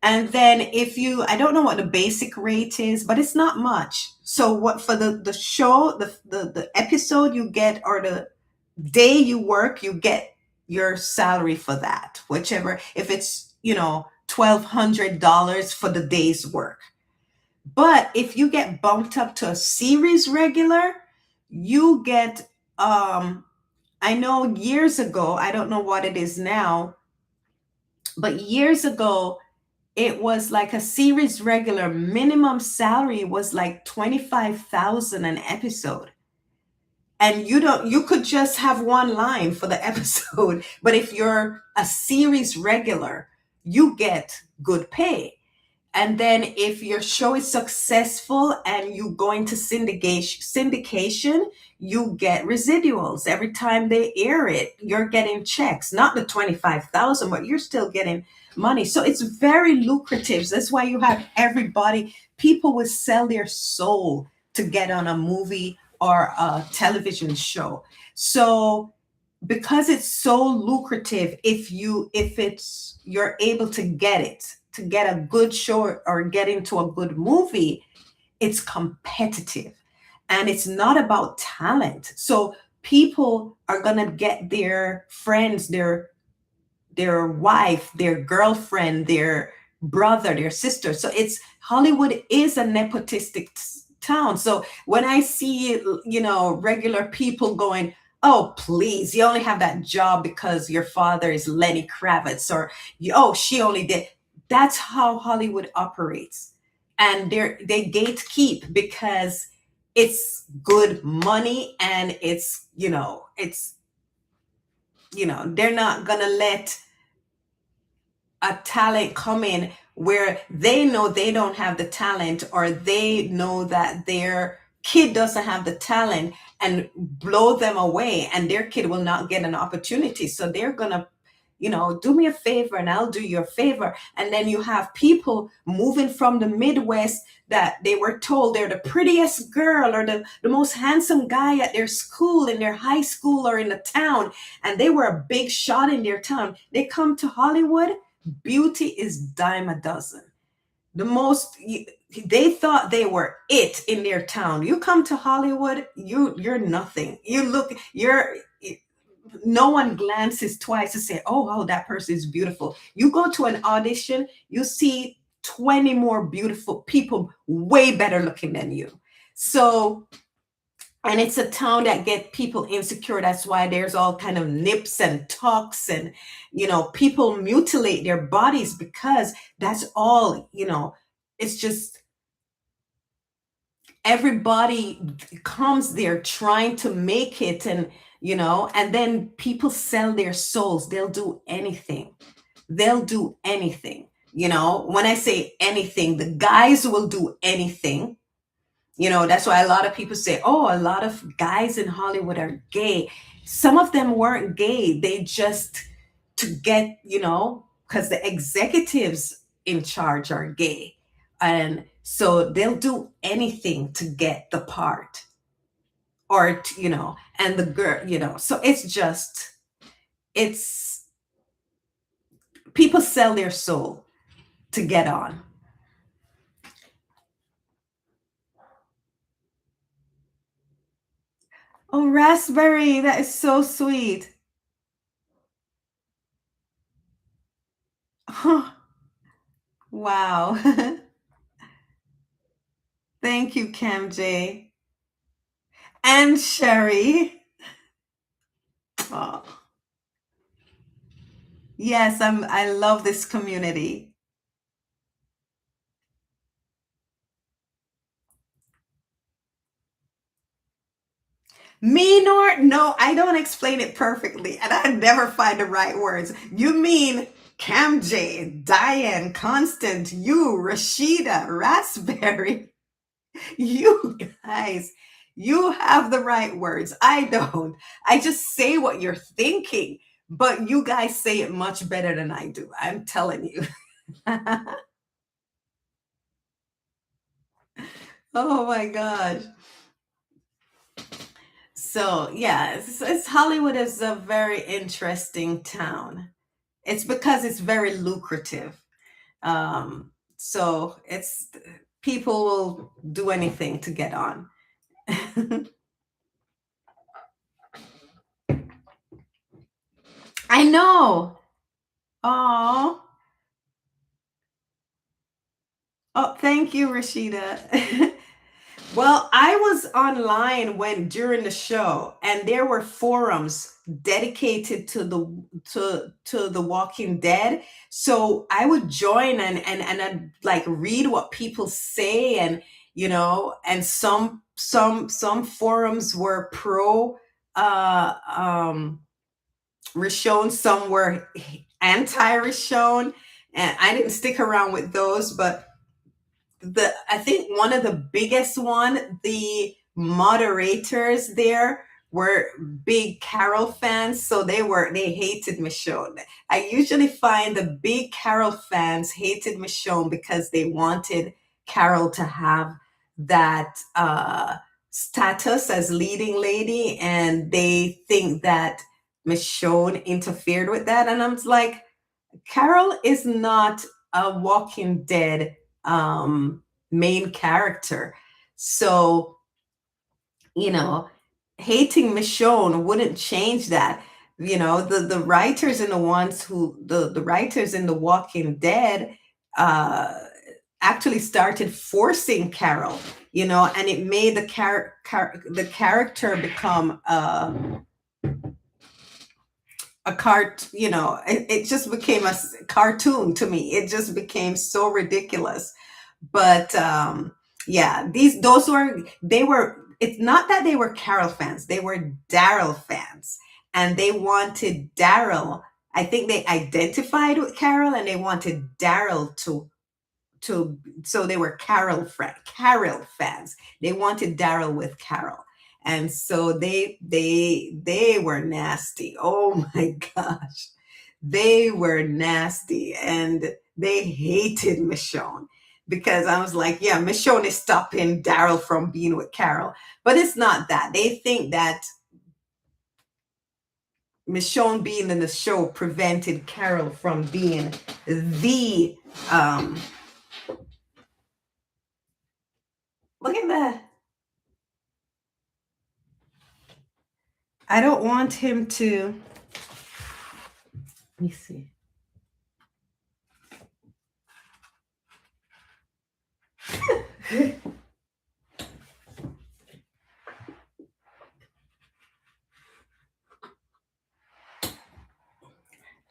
And then, if you I don't know what the basic rate is, but it's not much. So what, for the show, the episode you get, or the day you work, you get your salary for that, whichever, if it's, $1,200 for the day's work. But if you get bumped up to a series regular, you get, I know years ago, I don't know what it is now, but years ago, it was like a series regular minimum salary was like 25,000 an episode. And you could just have one line for the episode, but if you're a series regular, you get good pay. And then, if your show is successful and you go into syndication, you get residuals. Every time they air it, you're getting checks, not the 25,000, but you're still getting money. So it's very lucrative. That's why you have everybody, people will sell their soul to get on a movie or a television show. So, because it's so lucrative, if you're able to get a good show or get into a good movie, it's competitive, and it's not about talent. So people are going to get their friends, their wife, their girlfriend, their brother, their sister. So it's Hollywood is a nepotistic town. So when I see, regular people going, "Oh, please, you only have that job because your father is Lenny Kravitz," or, "Oh, she only did." That's how Hollywood operates. And they gatekeep because it's good money, and they're not gonna let a talent come in where they know they don't have the talent, or they know that their kid doesn't have the talent, and blow them away, and their kid will not get an opportunity. So they're going to do me a favor and I'll do you a favor. And then you have people moving from the Midwest that they were told they're the prettiest girl or the most handsome guy at their school, in their high school, or in the town, and they were a big shot in their town. They come to Hollywood, beauty is dime a dozen. The most they thought they were it in their town. You come to Hollywood, you're nothing. You're no one glances twice to say, oh, that person is beautiful. You go to an audition, you see 20 more beautiful people way better looking than you. So, and it's a town that get people insecure. That's why there's all kind of nips and tucks, and people mutilate their bodies because that's all. It's just everybody comes there trying to make it, and then people sell their souls. They'll do anything. They'll do anything. When I say anything, the guys will do anything. That's why a lot of people say, oh, a lot of guys in Hollywood are gay. Some of them weren't gay. They just, to get, because the executives in charge are gay. And so they'll do anything to get the part, or, and the girl, so it's, people sell their soul to get on. Oh, raspberry, that is so sweet. Wow. Thank you, Cam J. And Sherry. Oh, yes, I love this community. Me nor no, I don't explain it perfectly, and I never find the right words. You mean Cam J, Diane, Constant, you, Rashida, Raspberry. You guys, you have the right words. I don't. I just say what you're thinking, but you guys say it much better than I do. I'm telling you. Oh my gosh. So, yeah, Hollywood is a very interesting town. It's because it's very lucrative. So it's people will do anything to get on. I know. Oh, oh, thank you, Rashida. Well, I was online when during the show, and there were forums dedicated to the Walking Dead. So I would join and I'd like read what people say, and and some forums were pro Rishon, some were anti Rishon, and I didn't stick around with those, but I think one of the biggest one, the moderators there were big Carol fans, so they hated Michonne. I usually find the big Carol fans hated Michonne because they wanted Carol to have that status as leading lady, and they think that Michonne interfered with that. And I'm like, Carol is not a Walking Dead main character. So, you know, hating Michonne wouldn't change that. The writers and the ones who the writers in The Walking Dead uh actually started forcing Carol, and it made the character become a it just became cartoon to me. It just became so ridiculous. But yeah, they were it's not that they were Carol fans, they were Daryl fans, and they wanted Daryl. I think they identified with Carol, and they wanted Daryl to so they were Carol fans. They wanted Daryl with Carol. And so they were nasty. Oh my gosh. they were nasty and they hated Michonne because I was like, yeah, Michonne is stopping Daryl from being with Carol. But it's not that. They think that Michonne being in the show prevented Carol from being the um look at that. I don't want him to let me see.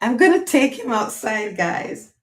I'm gonna take him outside, guys.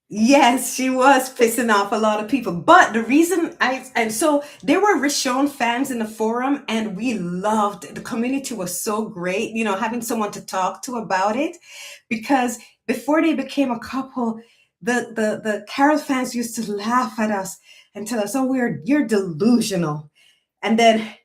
Yes, she was pissing off a lot of people. But the reason and so there were Rishon fans in the forum, and we loved the community was so great, having someone to talk to about it. Because before they became a couple, the Carol fans used to laugh at us and tell us, "Oh, you're delusional." And then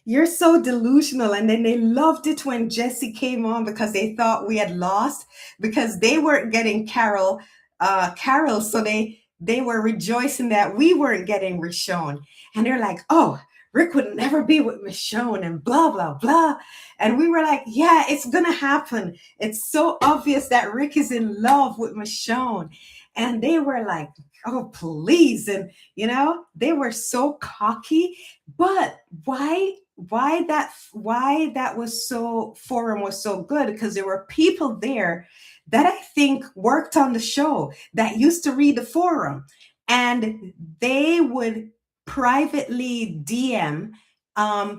you're so delusional. And then they loved it when Jesse came on because they thought we had lost because they weren't getting Carol. So they were rejoicing that we weren't getting Rishon. And they're like, oh, Rick would never be with Michonne and blah, blah, blah. And we were like, yeah, it's going to happen. It's so obvious that Rick is in love with Michonne. And they were like, oh, please. And, they were so cocky. But why that was so forum was so good because there were people there that I think worked on the show that used to read the forum, and they would privately DM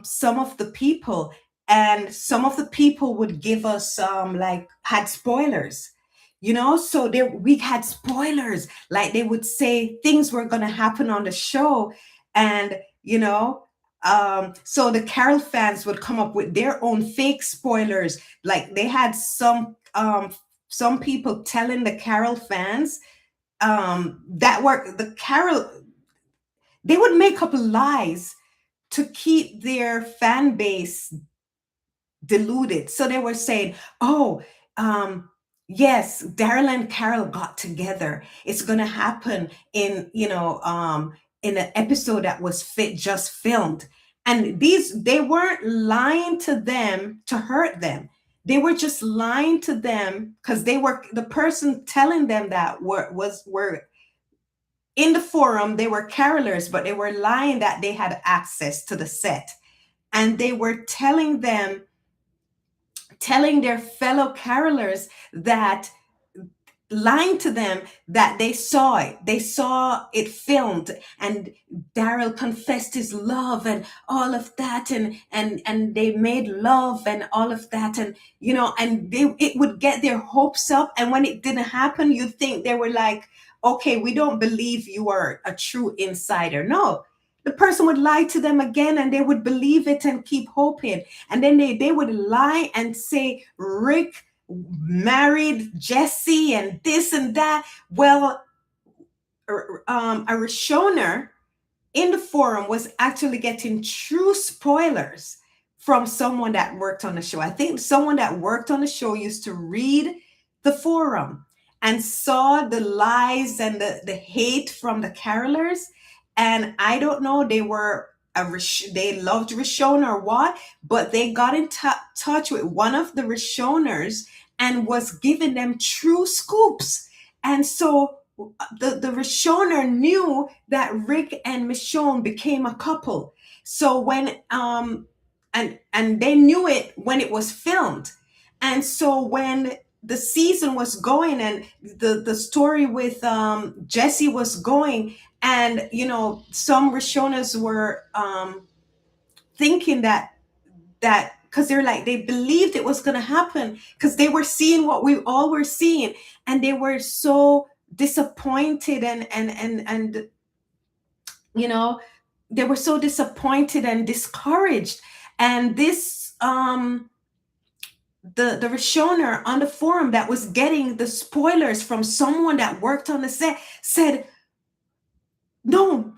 some of the people, and some of the people would give us like had spoilers. So there we had spoilers, like they would say things were going to happen on the show, and so the Carol fans would come up with their own fake spoilers. Like they had some people telling the Carol fans that were the Carol. They would make up lies to keep their fan base deluded. So they were saying, "Oh, yes, Daryl and Carol got together. It's gonna happen in an episode that was just filmed." And they weren't lying to them to hurt them. They were just lying to them because they were the person telling them that were in the forum. They were carolers, but they were lying that they had access to the set, and they were telling their fellow carolers that lying to them that they saw it filmed, and Daryl confessed his love and all of that, and they made love and all of that, and and it would get their hopes up, and when it didn't happen you'd think they were like, okay, we don't believe you are a true insider. No, the person would lie to them again and they would believe it and keep hoping, and then they would lie and say Rick married Jesse and this and that. Well, a Rishoner in the forum was actually getting true spoilers from someone that worked on the show. I think someone that worked on the show used to read the forum and saw the lies and the hate from the carolers. And I don't know, they were they loved Rishon or what, but they got in touch with one of the Rishoners and was giving them true scoops. And so the Rishoner knew that Rick and Michonne became a couple. So when and they knew it when it was filmed. And so when the season was going and the story with Jesse was going, and some Rishoners were thinking that because they're like, they believed it was going to happen because they were seeing what we all were seeing, and they were so disappointed and you know they were so disappointed and discouraged. And this the Rishoner on the forum that was getting the spoilers from someone that worked on the set said, no,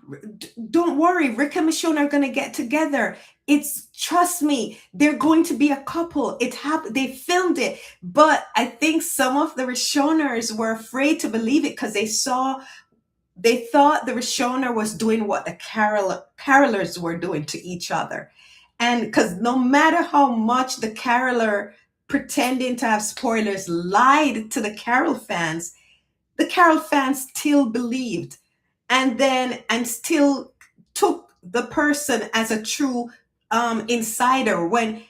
don't worry, Rick and Michonne are going to get together. It's, trust me, they're going to be a couple. It happened. They filmed it. But I think some of the Rishoners were afraid to believe it because they thought the Rishoner was doing what the carolers were doing to each other. And because no matter how much the caroler pretending to have spoilers lied to the Carol fans still believed, and still took the person as a true insider, when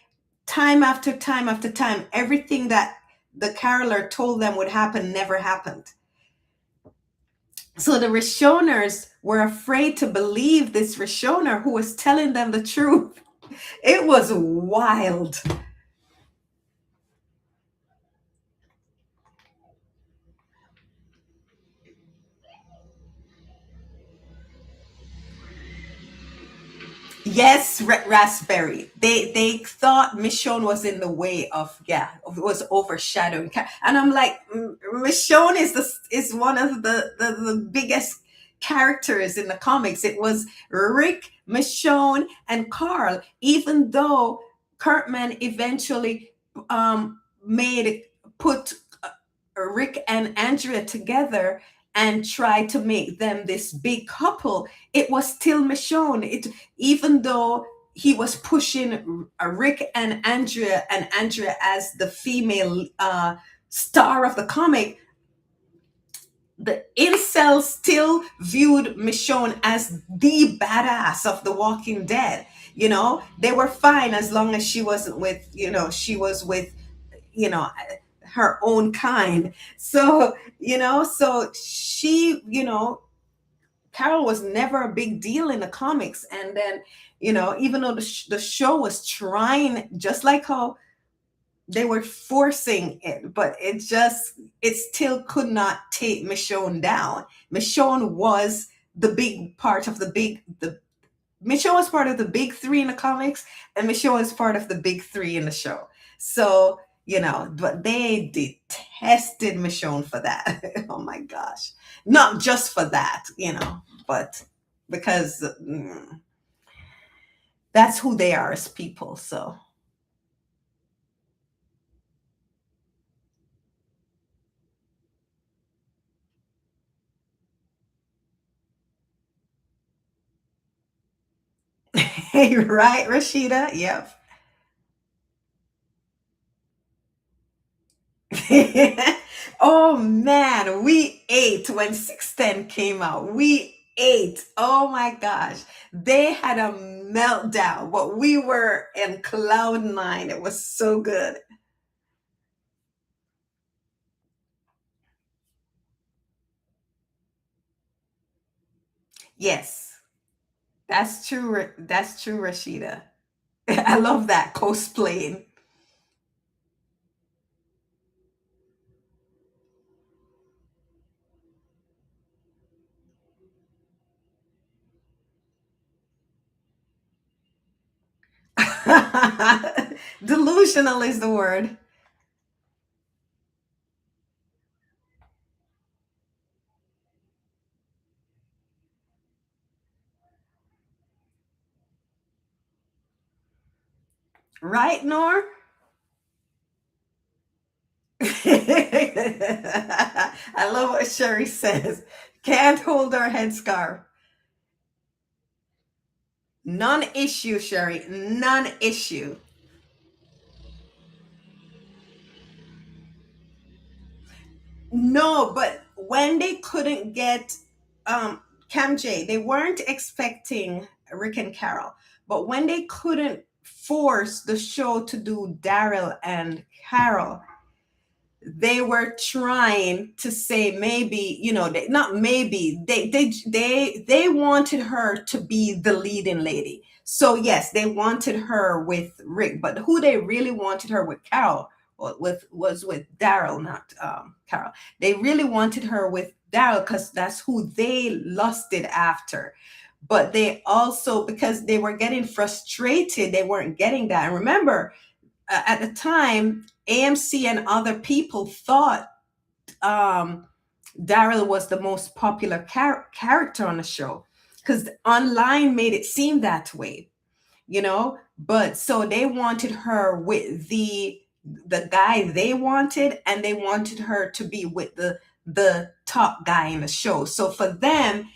time after time after time everything that the caroler told them would happen never happened. So the Rishoners were afraid to believe this Rishoner who was telling them the truth. It was wild. Yes, raspberry. They thought Michonne was in the way of, yeah, was overshadowing. And I'm like, Michonne is one of the biggest characters in the comics. It was Rick, Michonne, and Carl. Even though Kurtman eventually made put Rick and Andrea together and tried to make them this big couple, it was still Michonne. Even though he was pushing Rick and Andrea as the female star of the comic, the incels still viewed Michonne as the badass of The Walking Dead. They were fine as long as she wasn't with, she was with, you know, her own kind. So she, Carol was never a big deal in the comics. And then, even though the show was trying, just like how they were forcing it, but it still could not take Michonne down. Michonne was the big part of the Michonne was part of the big three in the comics, and Michonne was part of the big three in the show. So, but they detested Michonne for that. Oh my gosh. Not just for that, but because that's who they are as people. So, right, Rashida? Yep. Oh man, we ate when 610 came out. We ate. Oh my gosh. They had a meltdown, but we were in cloud nine. It was so good. Yes, that's true. That's true, Rashida. I love that cosplaying. Delusional is the word. Right, Nor? I love what Sherry says. Can't hold her headscarf. Non-issue, Sherry. Non-issue. No, but when they couldn't get Cam J, they weren't expecting Rick and Carol. But when they couldn't force the show to do Daryl and Carol, they were trying to say maybe, not maybe, they wanted her to be the leading lady. So yes, they wanted her with Rick, but who they really wanted her with Carol, was with Daryl, not Carol. They really wanted her with Daryl because that's who they lusted after. But they also, because they were getting frustrated, they weren't getting that. And remember, at the time, AMC and other people thought um, Daryl was the most popular character on the show because online made it seem that way, But so they wanted her with the guy they wanted, and they wanted her to be with the top guy in the show. So for them,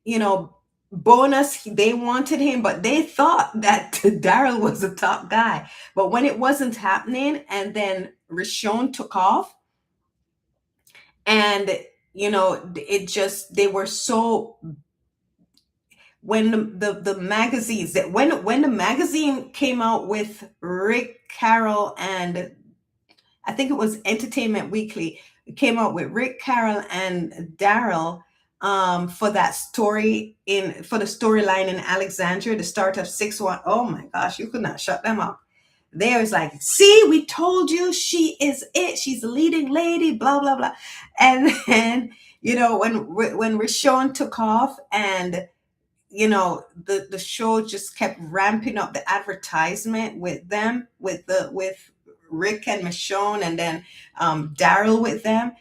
you know, bonus, they wanted him, but they thought that Daryl was the top guy. But when it wasn't happening, and then Rishon took off, and it just they were so when the magazines that when the magazine came out with Rick, Carol, and I think it was Entertainment Weekly. It came out with Rick, Carol, and Daryl for that story in for the storyline in Alexandria, the start of 6-1. Oh my gosh, you could not shut them up. They was like, see, we told you she is it. She's the leading lady, blah blah blah. And then when Rishon took off, and the show just kept ramping up the advertisement with them, with Rick and Michonne, and then Daryl with them,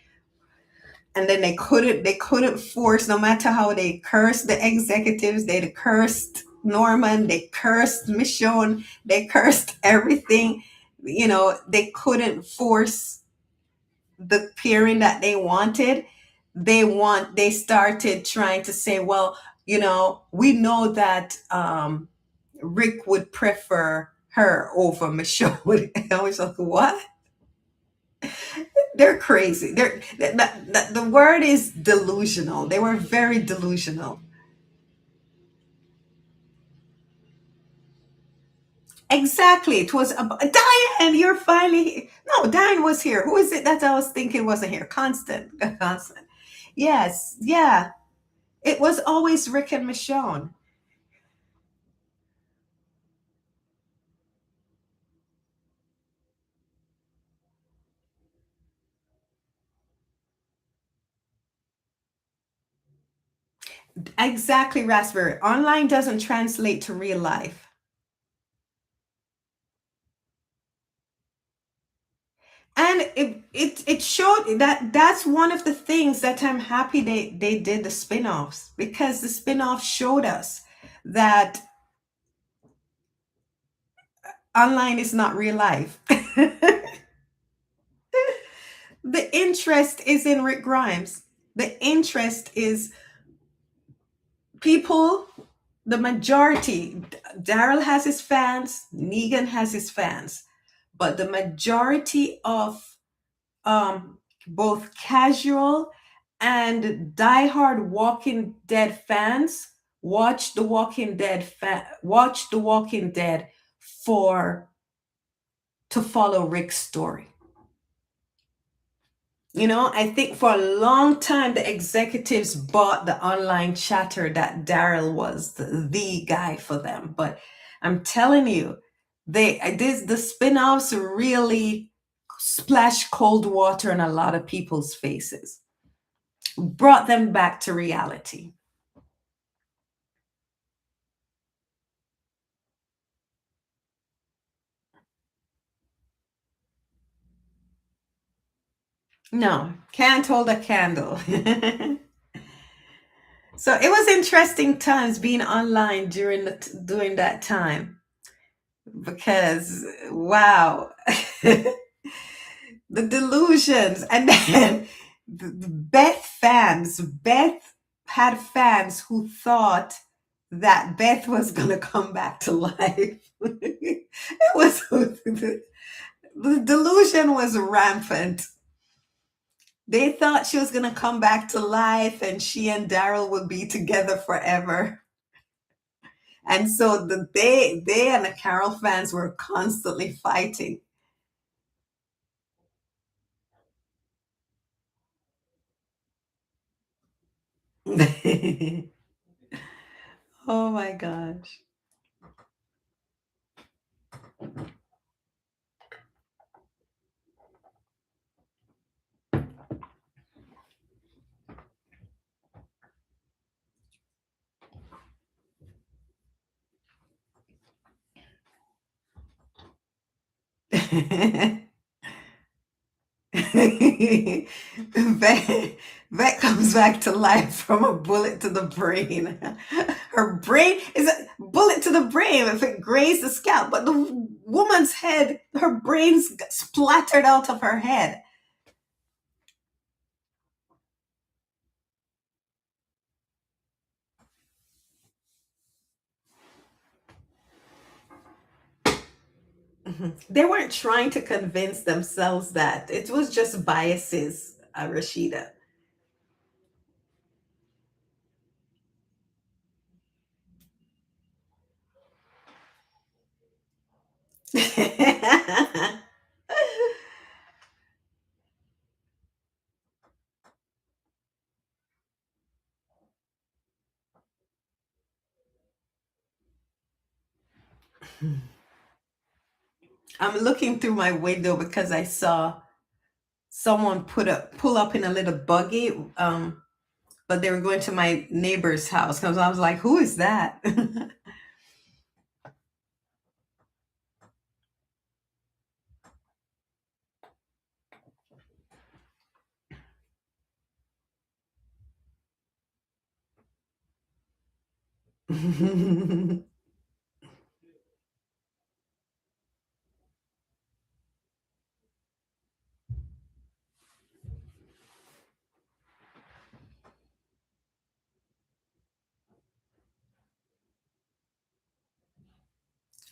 and then they couldn't force, no matter how they cursed the executives, they cursed Norman, they cursed Michonne, they cursed everything. They couldn't force the pairing that they wanted. They started trying to say, well, we know that Rick would prefer her over Michonne. I was like, what? They're crazy. The word is delusional. They were very delusional. Exactly. It was Diane. You're finally here. No, Diane was here. Who is it that I was thinking wasn't here? Constant. Constant. Yes. Yeah. It was always Rick and Michonne. Exactly, Raspberry. Online doesn't translate to real life. And it showed that that's one of the things that I'm happy they did the spin-offs, because the spin-off showed us that online is not real life. The interest is in Rick Grimes. The interest is people, the majority. Daryl has his fans, Negan has his fans, but the majority of both casual and diehard Walking Dead fans watch The Walking Dead for to follow Rick's story. I think for a long time the executives bought the online chatter that Daryl was the guy for them. But I'm telling you, the spin-offs really splashed cold water in a lot of people's faces, brought them back to reality. No, can't hold a candle. So it was interesting times being online during that time. because wow, the delusions. And then Beth had fans who thought that Beth was going to come back to life. It was the delusion was rampant. They thought she was going to come back to life and she and Daryl would be together forever. And so they and the Carol fans were constantly fighting. Oh my gosh. Vet comes back to life from a bullet to the brain. Her brain is a bullet to the brain if it grazed the scalp, but the woman's head, her brain's splattered out of her head. They weren't trying to convince themselves that it was just biases, Rashida. I'm looking through my window because I saw someone pull up in a little buggy, but they were going to my neighbor's house because I was like, "Who is that?"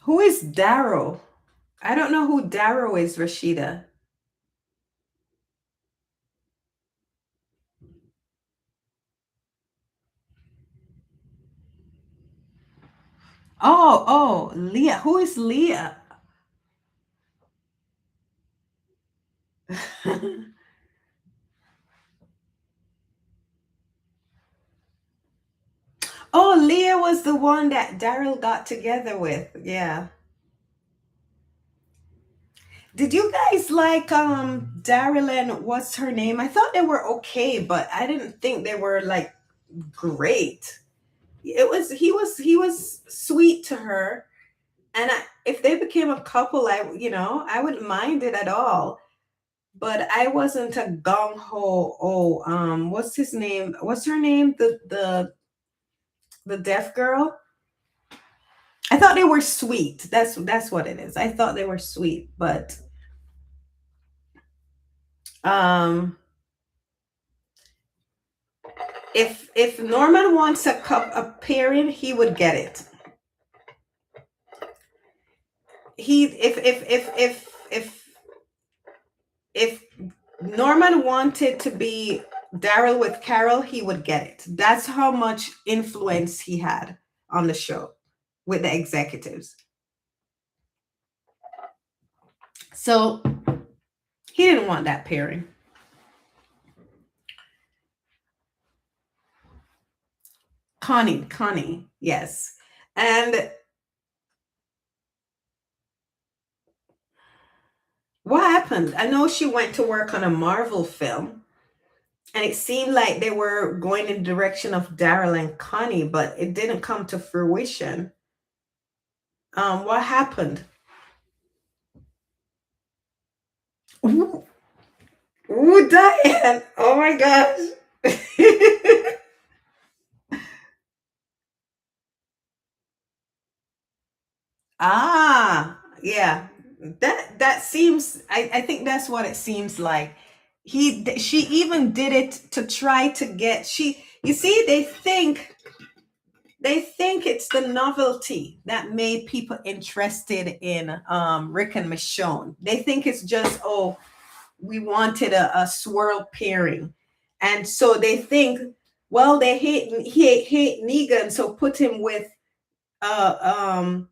Who is Darrow? I don't know who Darrow is, Rashida. Oh, Leah. Who is Leah? Oh, Leah was the one that Daryl got together with. Yeah. Did you guys like Daryl and what's her name? I thought they were okay, but I didn't think they were like great. He was sweet to her, and if they became a couple, I wouldn't mind it at all. But I wasn't a gung ho. Oh, what's his name? What's her name? The deaf girl. I thought they were sweet. That's what it is. I thought they were sweet, but um, if Norman wants a pairing, he would get it. He if Norman wanted to be Daryl with Carol, he would get it. That's how much influence he had on the show with the executives. So he didn't want that pairing. Connie, yes. And what happened? I know she went to work on a Marvel film, and it seemed like they were going in the direction of Daryl and Connie, but it didn't come to fruition. What happened? Ooh, ooh, Diane! Oh my gosh! Ah, Yeah, that seems. I think that's what it seems like. She even did it to try to get. You see, they think it's the novelty that made people interested in Rick and Michonne. They think it's just, oh, we wanted a swirl pairing, and so they think, well, they hate Negan, so put him uh um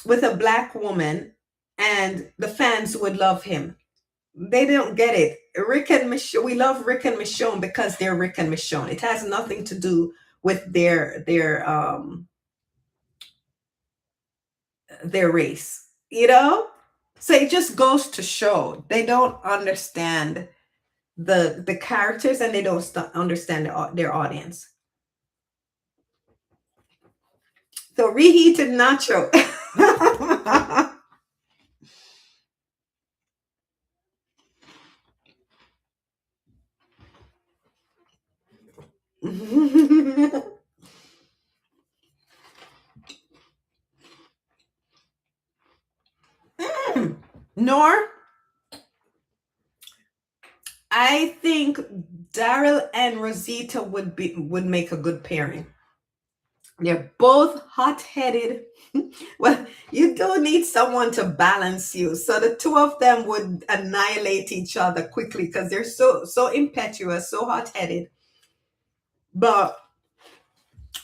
with a black woman, and the fans would love him. They don't get it. Rick and Michonne, we love Rick and Michonne because they're Rick and Michonne. It has nothing to do with their race, you know? So it just goes to show they don't understand the characters, and they don't understand their audience. So reheated nacho. Nor, I think Daryl and Rosita would make a good pairing. They're both hot-headed. Well, you do need someone to balance you. So the two of them would annihilate each other quickly because they're so impetuous, so hot-headed. But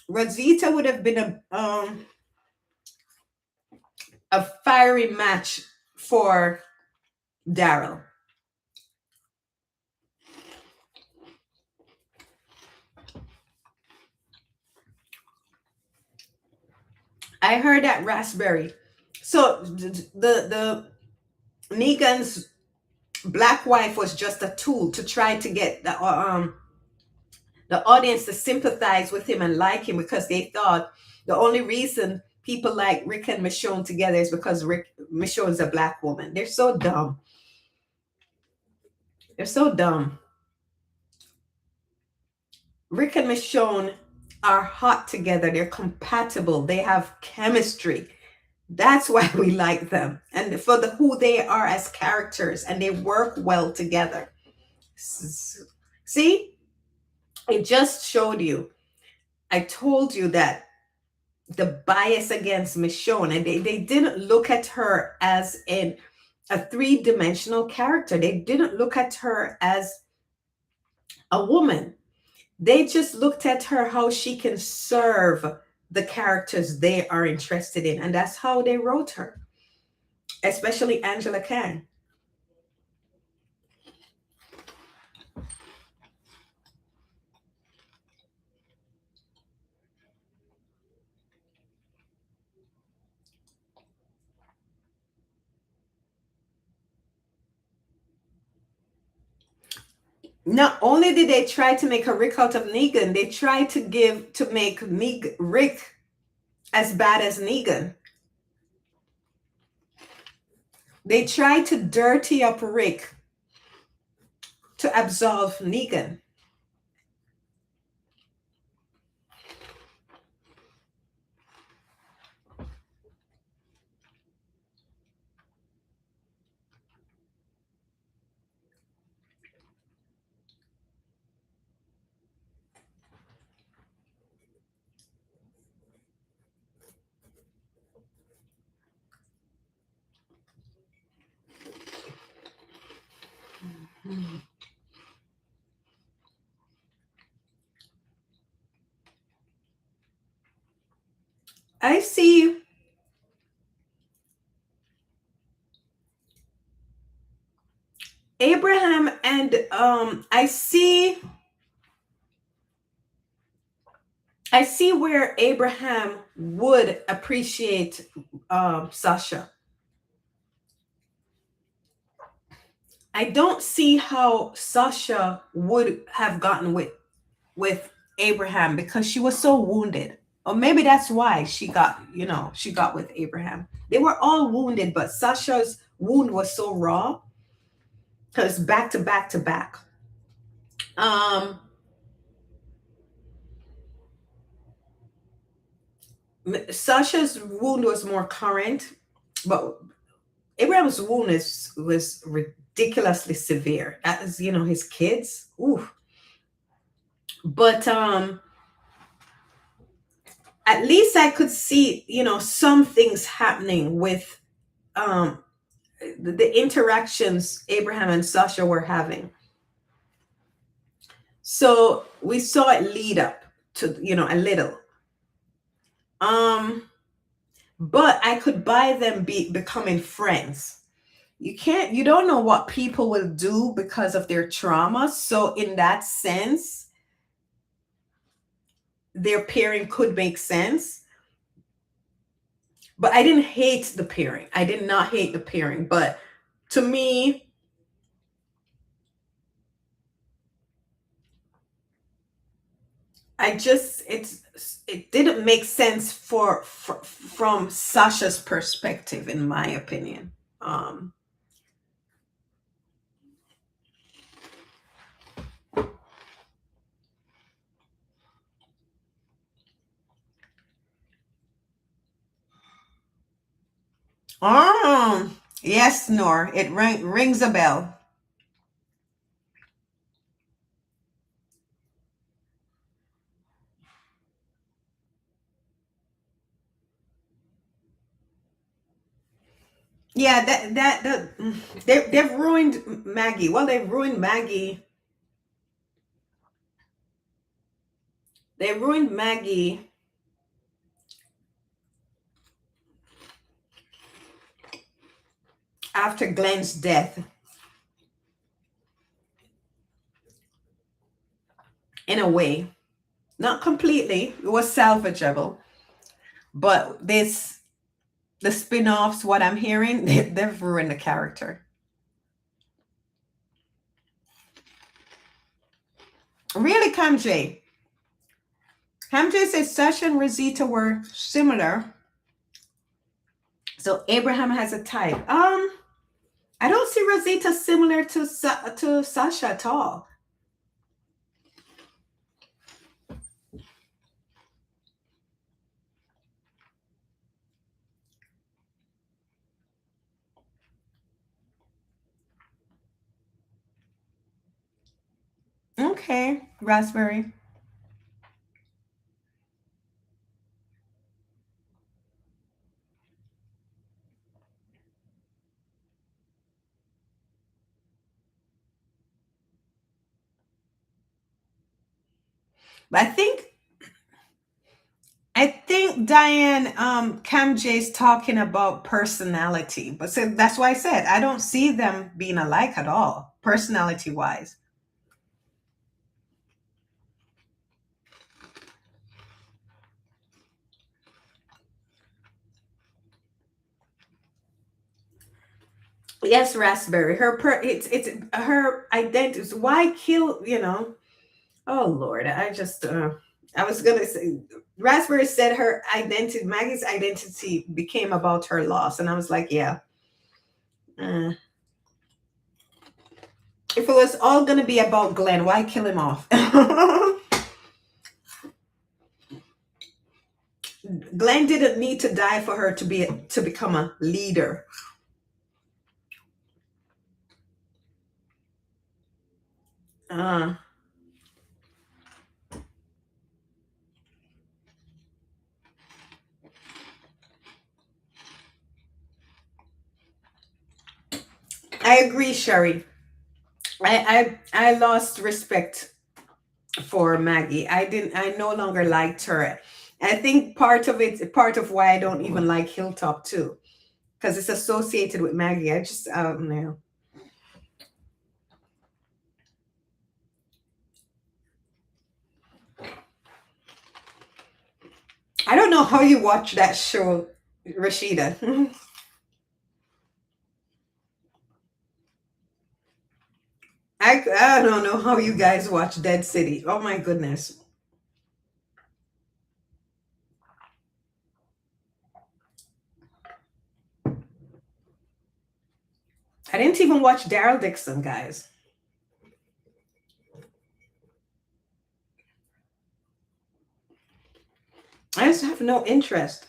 Rosita would have been a fiery match for Daryl. I heard that raspberry. So the Negan's black wife was just a tool to try to get the audience to sympathize with him and like him, because they thought the only reason people like Rick and Michonne together is because Michonne's a black woman. They're so dumb. They're so dumb. Rick and Michonne are hot together. They're compatible. They have chemistry. That's why we like them, and for who they are as characters, and they work well together. See, it just showed you. I told you that the bias against Michonne, and they didn't look at her as a three-dimensional character. They didn't look at her as a woman. They just looked at her how she can serve the characters they are interested in, and that's how they wrote her, especially Angela Kang. Not only did they try to make a Rick out of Negan, they tried to make Rick as bad as Negan. They tried to dirty up Rick to absolve Negan. I see Abraham, and I see where Abraham would appreciate Sasha. I don't see how Sasha would have gotten with Abraham, because she was so wounded. Or maybe that's why she got with Abraham. They were all wounded, but Sasha's wound was so raw because back to back to back. Um, Sasha's wound was more current, But Abraham's wound was ridiculously severe. As you know, his kids. Ooh. But at least I could see, some things happening with um the interactions Abraham and Sasha were having. So we saw it lead up to, a little. Um, but I could buy them becoming friends. You don't know what people will do because of their trauma. So in that sense, their pairing could make sense. But I didn't hate the pairing. I did not hate the pairing. But to me, it didn't make sense from Sasha's perspective, in my opinion. Um, yes, Nor, it rings a bell. Yeah, they've ruined Maggie. Well, they've ruined Maggie. They ruined Maggie after Glenn's death, in a way. Not completely. It was salvageable, but the spin-offs, what I'm hearing, they've ruined the character. Really, Cam J. Cam J says Sasha and Rosita were similar. So Abraham has a type. I don't see Rosita similar to Sasha at all. Okay, raspberry. But I think Diane, Cam J's talking about personality, but so that's why I said I don't see them being alike at all, personality wise. Yes, raspberry. It's her identity. Why kill? Oh Lord, I was gonna say, raspberry said her identity, Maggie's identity became about her loss, and I was like, yeah. uh, if it was all gonna be about Glenn, why kill him off? Glenn didn't need to die for her to become a leader. Uh, I agree, Sherry. I lost respect for Maggie. I no longer liked her. I think part of why I don't even like Hilltop too, because it's associated with Maggie. I don't know. I don't know how you watch that show, Rashida. I don't know how you guys watch Dead City. Oh my goodness. I didn't even watch Daryl Dixon, guys. I just have no interest.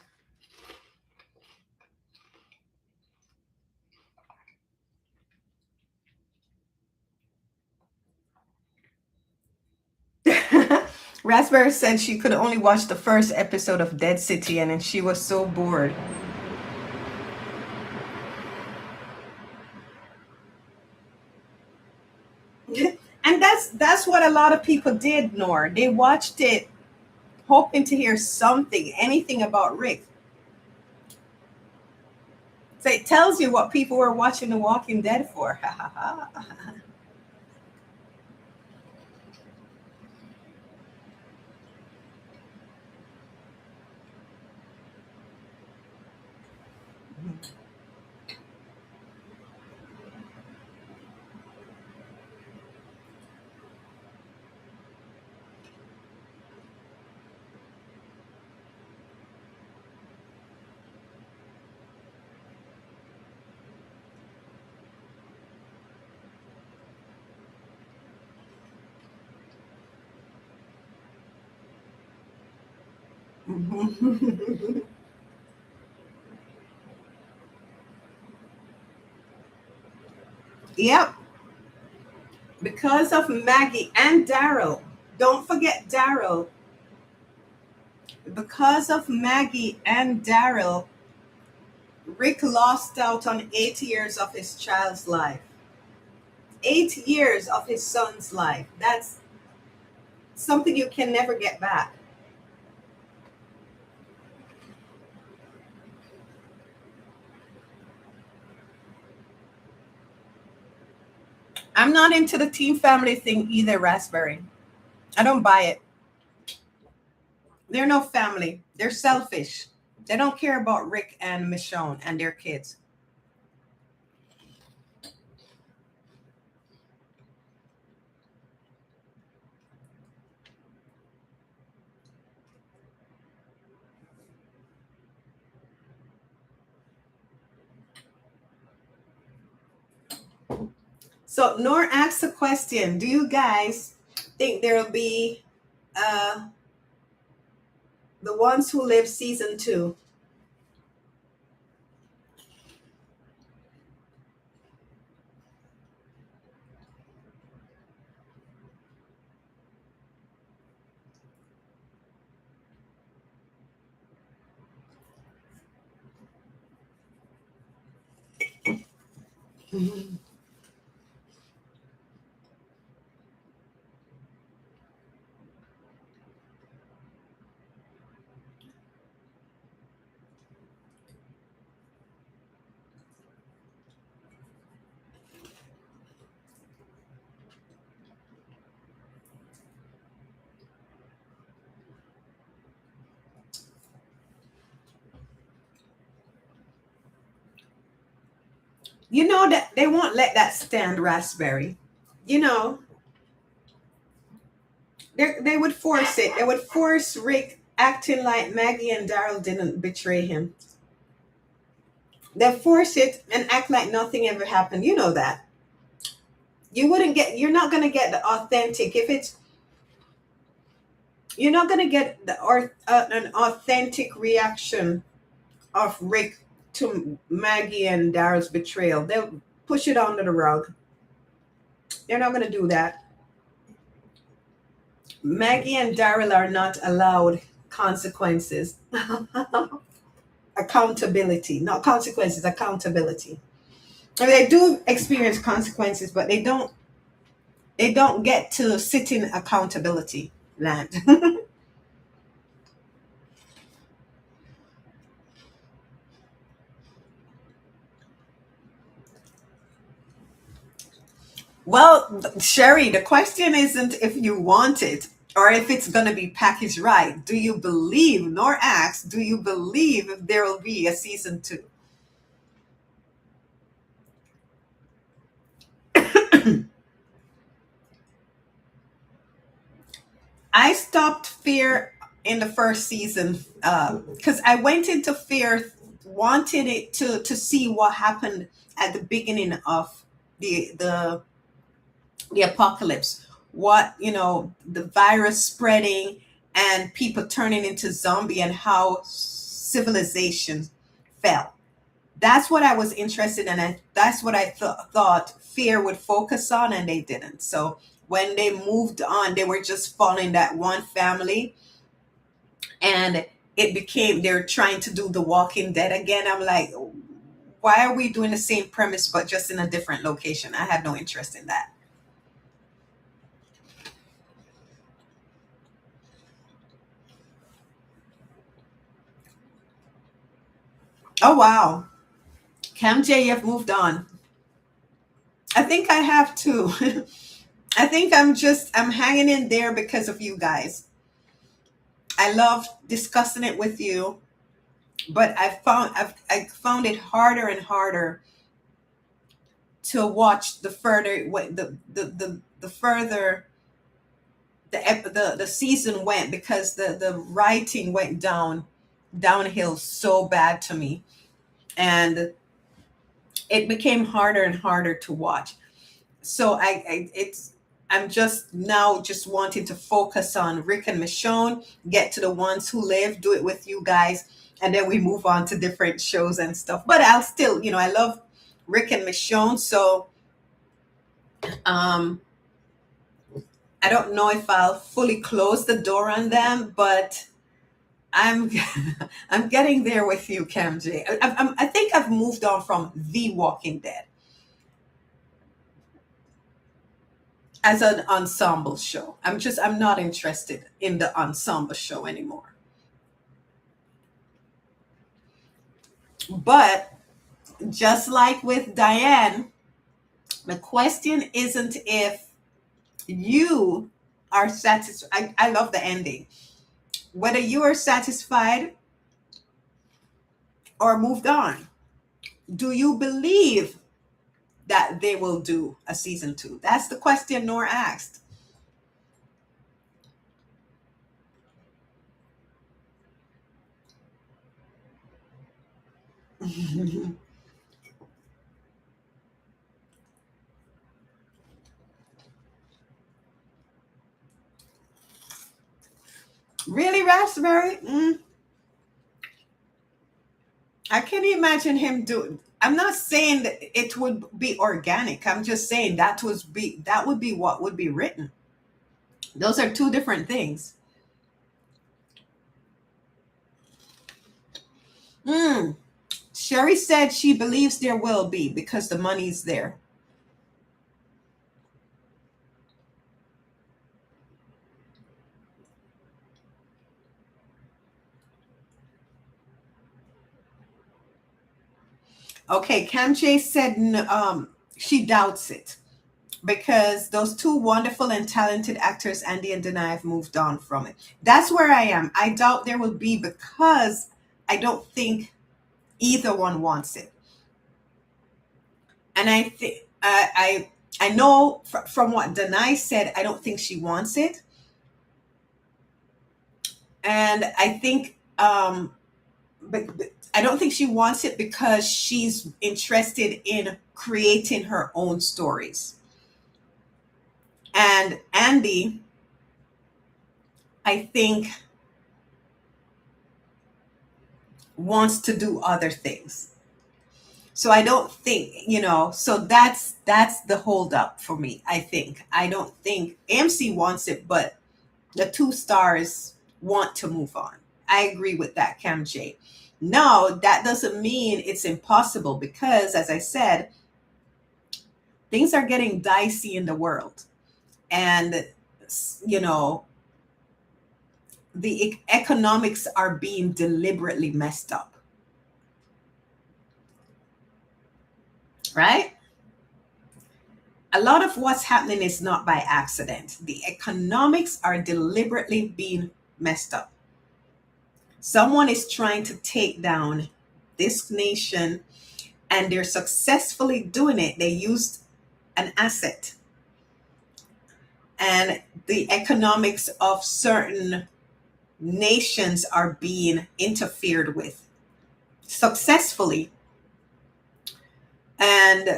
Raspberry said she could only watch the first episode of Dead City and then she was so bored. And that's what a lot of people did, Nor. They watched it hoping to hear something, anything about Rick. So it tells you what people were watching The Walking Dead for. Ha ha ha. Mhm. Yep, because of Maggie and Daryl. Don't forget Daryl. Because of Maggie and Daryl, Rick lost out on 8 years of his child's life. 8 years of his son's life. That's something you can never get back. I'm not into the team family thing either, Raspberry. I don't buy it. They're no family. They're selfish. They don't care about Rick and Michonne and their kids. So Nor asks a question. Do you guys think there'll be uh the ones who live season two? You know that they won't let that stand, Raspberry. You know, they would force it. They would force Rick acting like Maggie and Daryl didn't betray him. They force it and act like nothing ever happened. You know that. You're not going to get the authentic. If it's, you're not going to get an authentic reaction of Rick to Maggie and Daryl's betrayal. They'll push it under the rug. They're not going to do that. Maggie and Daryl are not allowed consequences. Accountability, not consequences, accountability. I mean, they do experience consequences, but they don't get to sit in accountability land. Well, Sherry, the question isn't if you want it or if it's going to be packaged right. Do you believe, nor asks, do you believe if there will be a season two? I stopped Fear in the first season because I went into Fear wanting it to see what happened at the beginning of the the apocalypse. What, the virus spreading and people turning into zombie and how civilization fell. That's what I was interested in, and that's what I thought Fear would focus on, and they didn't. So when they moved on, they were just following that one family, and it became they're trying to do The Walking Dead again. I'm like, why are we doing the same premise but just in a different location? I had no interest in that. Oh wow. Cam J, you've moved on. I think I have too. I think I'm hanging in there because of you guys. I love discussing it with you, but I found it harder and harder to watch the further the further the season went, because the writing went downhill so bad to me, and it became harder and harder to watch. So I'm just now just wanting to focus on Rick and Michonne, get to the ones who live, do it with you guys, and then we move on to different shows and stuff. But I'll still, I love Rick and Michonne, so um I don't know if I'll fully close the door on them, but I'm I'm getting there with you, Cam J. I think I've moved on from The Walking Dead as an ensemble show. I'm not interested in the ensemble show anymore. But just like with Diane, the question isn't if you are satisfied. I love the ending. Whether you are satisfied or moved on. Do you believe that they will do a season two? That's the question Nora asked. Really, Raspberry? I can't imagine him do. I'm not saying that it would be organic. I'm just saying that would be what would be written. Those are two different things. Mm. Sherry said she believes there will be because the money's there. Okay, Cam J said she doubts it because those two wonderful and talented actors, Andy and Denai, have moved on from it. That's where I am. I doubt there will be because I don't think either one wants it. And I think I know from what Denai said, I don't think she wants it, and I think but I don't think she wants it because she's interested in creating her own stories. And Andy, I think, wants to do other things. So I don't think, so that's the holdup for me. I think. I don't think AMC wants it, but the two stars want to move on. I agree with that, Cam J. No, that doesn't mean it's impossible because, as I said, things are getting dicey in the world. And, you know, the economics are being deliberately messed up. Right? A lot of what's happening is not by accident. The economics are deliberately being messed up. Someone is trying to take down this nation, and they're successfully doing it. They used an asset, and the economics of certain nations are being interfered with successfully. And,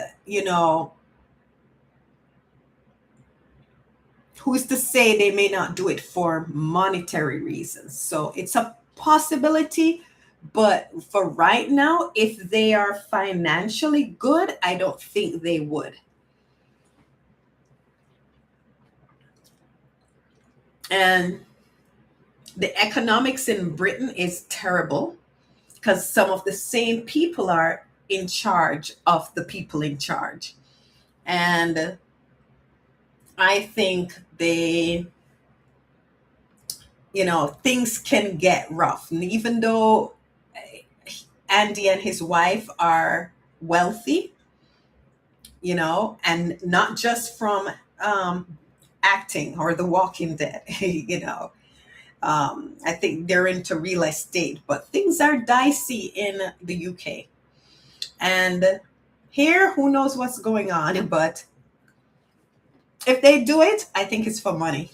who's to say they may not do it for monetary reasons? So it's a possibility. But for right now, if they are financially good, I don't think they would. And the economics in Britain is terrible because some of the same people are in charge of the people in charge. And I think things can get rough. And even though Andy and his wife are wealthy, and not just from acting or The Walking Dead, I think they're into real estate, but things are dicey in the UK. And here, who knows what's going on, but if they do it, I think it's for money.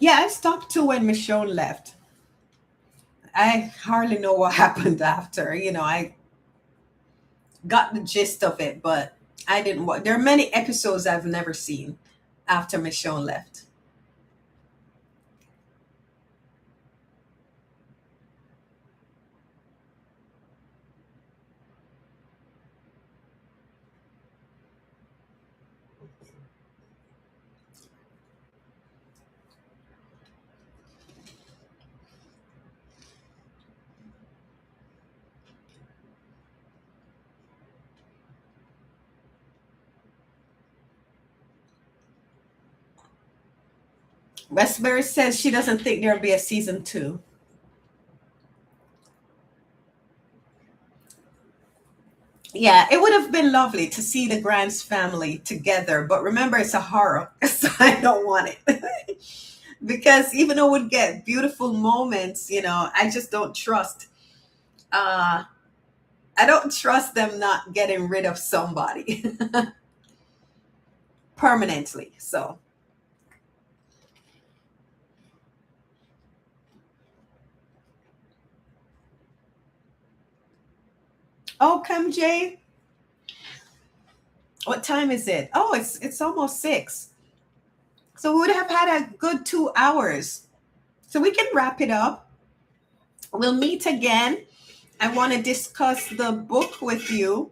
Yeah, I stopped too when Michonne left. I hardly know what happened after. I got the gist of it, but I didn't watch. There are many episodes I've never seen after Michonne left. Westbury says she doesn't think there'll be a season two. Yeah, it would have been lovely to see the Grants family together, but remember, it's a horror, so I don't want it. Because even though we'd get beautiful moments, I just don't trust. Uh, I don't trust them not getting rid of somebody permanently. So, oh, come Jay, what time is it? Oh, it's almost 6. So we would have had a good 2 hours. So we can wrap it up. We'll meet again. I want to discuss the book with you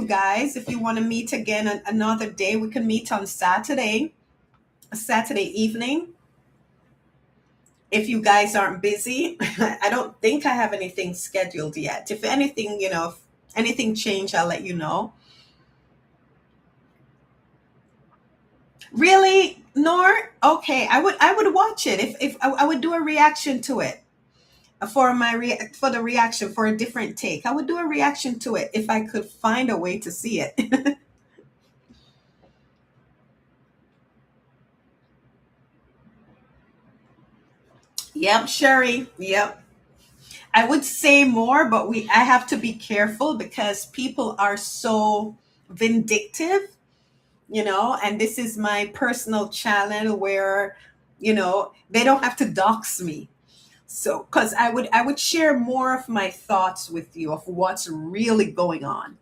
guys. If you want to meet again another day, we can meet on Saturday, a Saturday evening. If you guys aren't busy, I don't think I have anything scheduled yet. If anything, if anything change, I'll let you know. Really, Nor? Okay, I would watch it if I would do a reaction to it for for the reaction for a different take. I would do a reaction to it if I could find a way to see it. Yep, Sherry. Yep. I would say more, but I have to be careful because people are so vindictive, and this is my personal channel where, they don't have to dox me. So, because I would share more of my thoughts with you of what's really going on.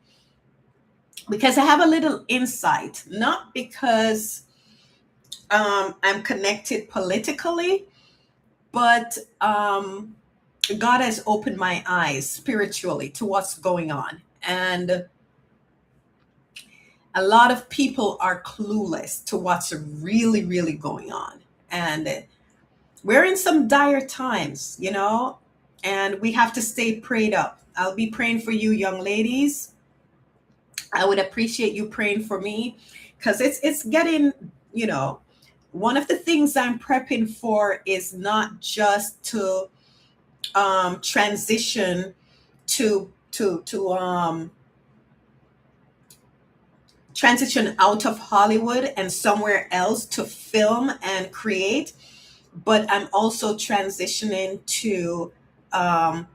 Because I have a little insight, not because I'm connected politically, but God has opened my eyes spiritually to what's going on. And a lot of people are clueless to what's really, really going on. And we're in some dire times, and we have to stay prayed up. I'll be praying for you, young ladies. I would appreciate you praying for me because it's getting, you know, one of the things I'm prepping for is not just to transition to transition out of Hollywood and somewhere else to film and create, but I'm also transitioning to um,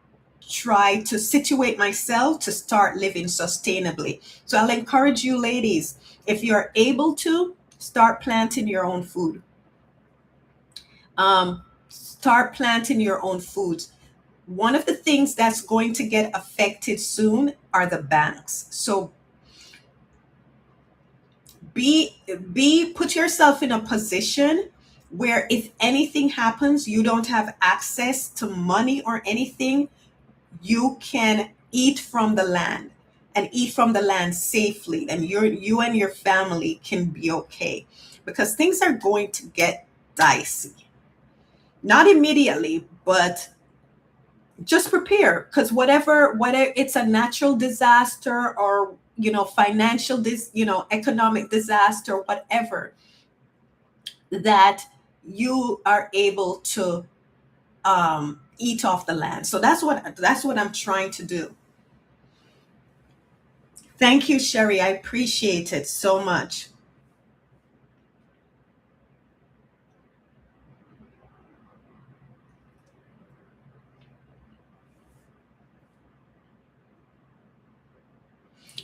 try to situate myself to start living sustainably. So I'll encourage you, ladies, if you're able to, start planting your own food. Start planting your own foods. One of the things that's going to get affected soon are the banks. So put yourself in a position where if anything happens, you don't have access to money or anything, you can eat from the land and eat from the land safely, and you and your family can be okay, because things are going to get dicey. Not immediately, but just prepare, because whatever it's a natural disaster, or financial economic disaster, whatever, that you are able to eat off the land. So that's what I'm trying to do. Thank you, Sherry. I appreciate it so much.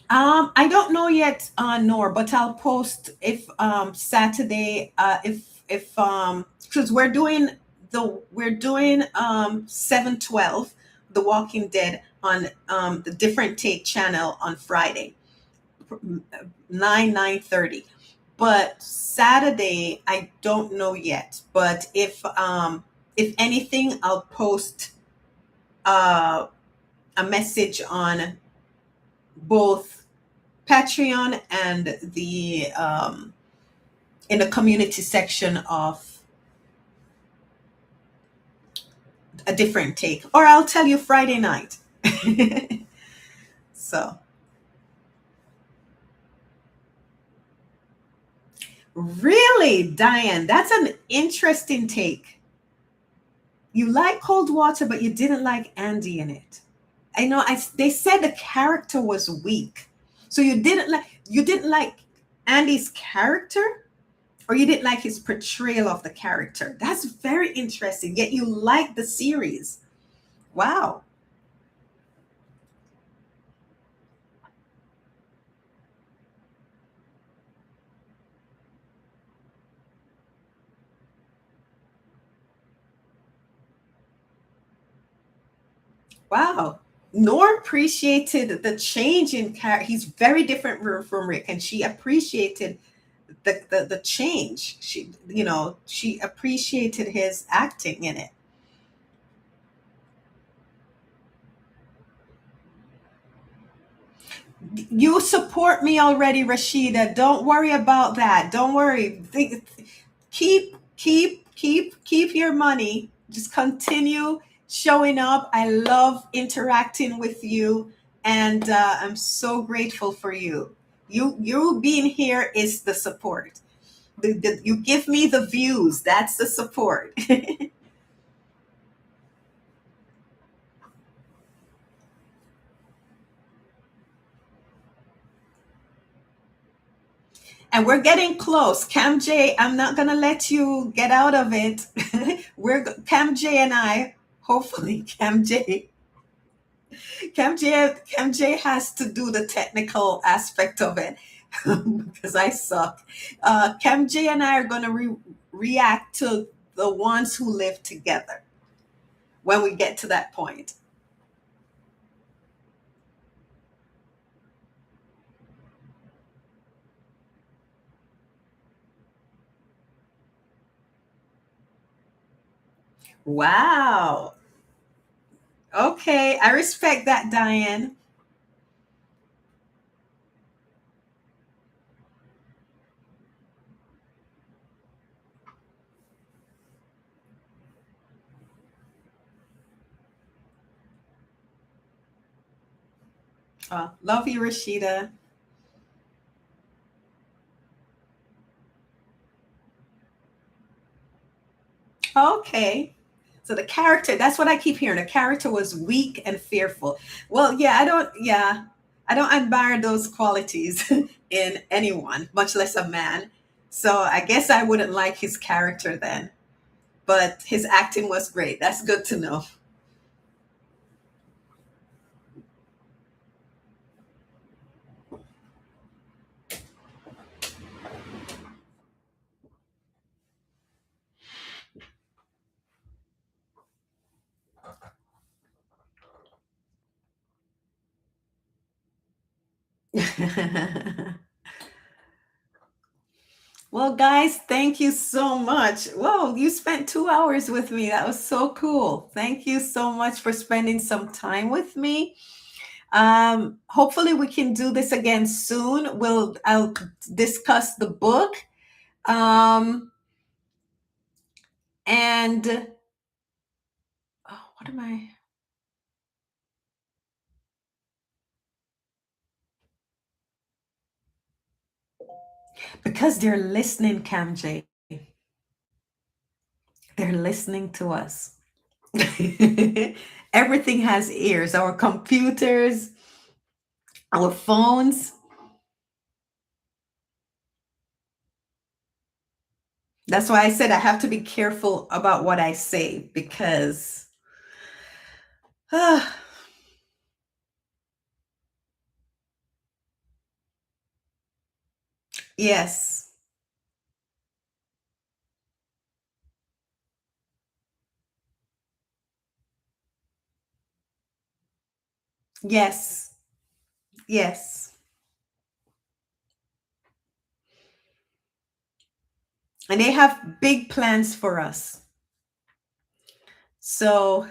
I don't know yet, Nor, but I'll post if Saturday, if because we're doing 7/12, The Walking Dead, on the Different Take channel on Friday, 9:30. But Saturday, I don't know yet. But if anything, I'll post uh a message on both Patreon and the in the community section of A Different Take, or I'll tell you Friday night. So, really, Diane, that's an interesting take. You like Cold Water, but you didn't like Andy in it. I know. They said the character was weak, so you didn't like Andy's character, or you didn't like his portrayal of the character. That's very interesting. Yet you like the series. Wow. Wow. Nor appreciated the change in character. He's very different from Rick, and she appreciated the change. She appreciated his acting in it. You support me already, Rashida. Don't worry about that. Don't worry. Keep your money. Just continue showing up. I love interacting with you, and I'm so grateful for you. You being here is the support. You give me the views. That's the support. And we're getting close. Cam J, I'm not gonna let you get out of it. Cam J and I, hopefully Cam J has to do the technical aspect of it because I suck. Cam J and I are gonna react to the ones who live together when we get to that point. Wow. Okay, I respect that, Diane. Love you, Rashida. Okay. So the character, that's what I keep hearing. The character was weak and fearful. Well, I don't admire those qualities in anyone, much less a man. So I guess I wouldn't like his character then. But his acting was great. That's good to know. Well, guys, thank you so much. Whoa, you spent 2 hours with me. That was so cool. Thank you so much for spending some time with me. Hopefully we can do this again soon. I'll discuss the book. Um, and oh, what am I? Because they're listening, Cam J. They're listening to us. Everything has ears. Our computers, our phones. That's why I said I have to be careful about what I say because, ah, yes, yes, yes. And they have big plans for us. So,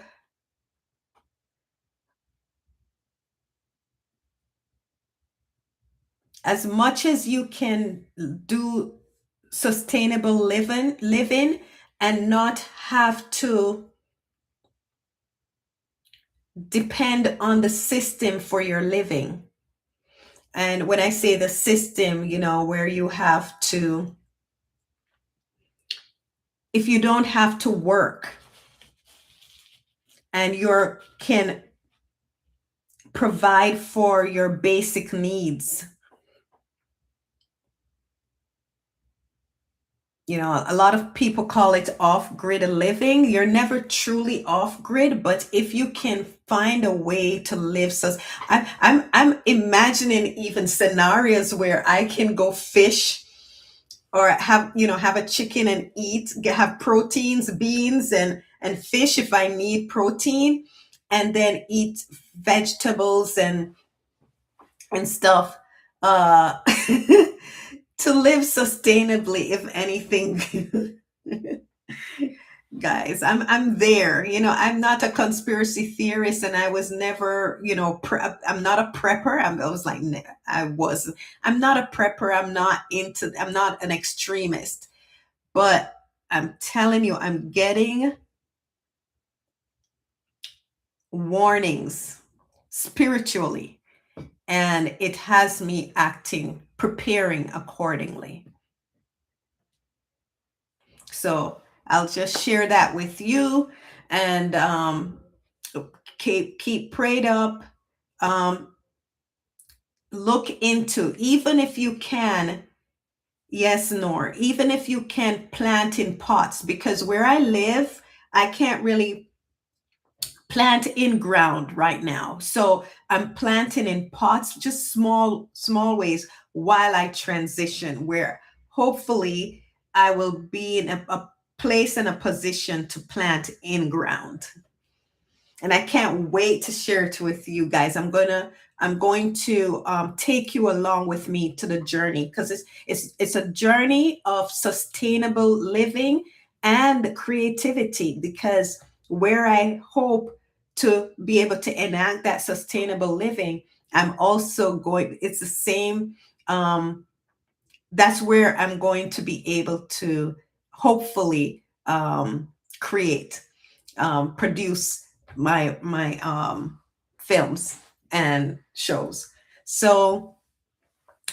as much as you can do sustainable living and not have to depend on the system for your living. And when I say the system, where you have to, if you don't have to work and you can provide for your basic needs. A lot of people call it off grid living. You're never truly off grid, but if you can find a way to live, so I'm imagining even scenarios where I can go fish or have a chicken and eat, have proteins, beans and fish if I need protein, and then eat vegetables and stuff, uh to live sustainably, if anything. Guys, I'm there. I'm not a conspiracy theorist, and I was never, I'm not a prepper. I was like, I was. I'm not a prepper. I'm not an extremist, but I'm telling you, I'm getting warnings spiritually, and it has me preparing accordingly. So I'll just share that with you, and keep prayed up. Um, Look into, even if you can, yes, Nor, even if you can plant in pots, because where I live, I can't really plant in ground right now. So I'm planting in pots, just small ways while I transition, where hopefully I will be in a place and a position to plant in ground. And I can't wait to share it with you guys. I'm going to take you along with me to the journey, because it's a journey of sustainable living and creativity. Because where I hope to be able to enact that sustainable living, I'm also going. It's the same. That's where I'm going to be able to hopefully create, produce my films and shows. So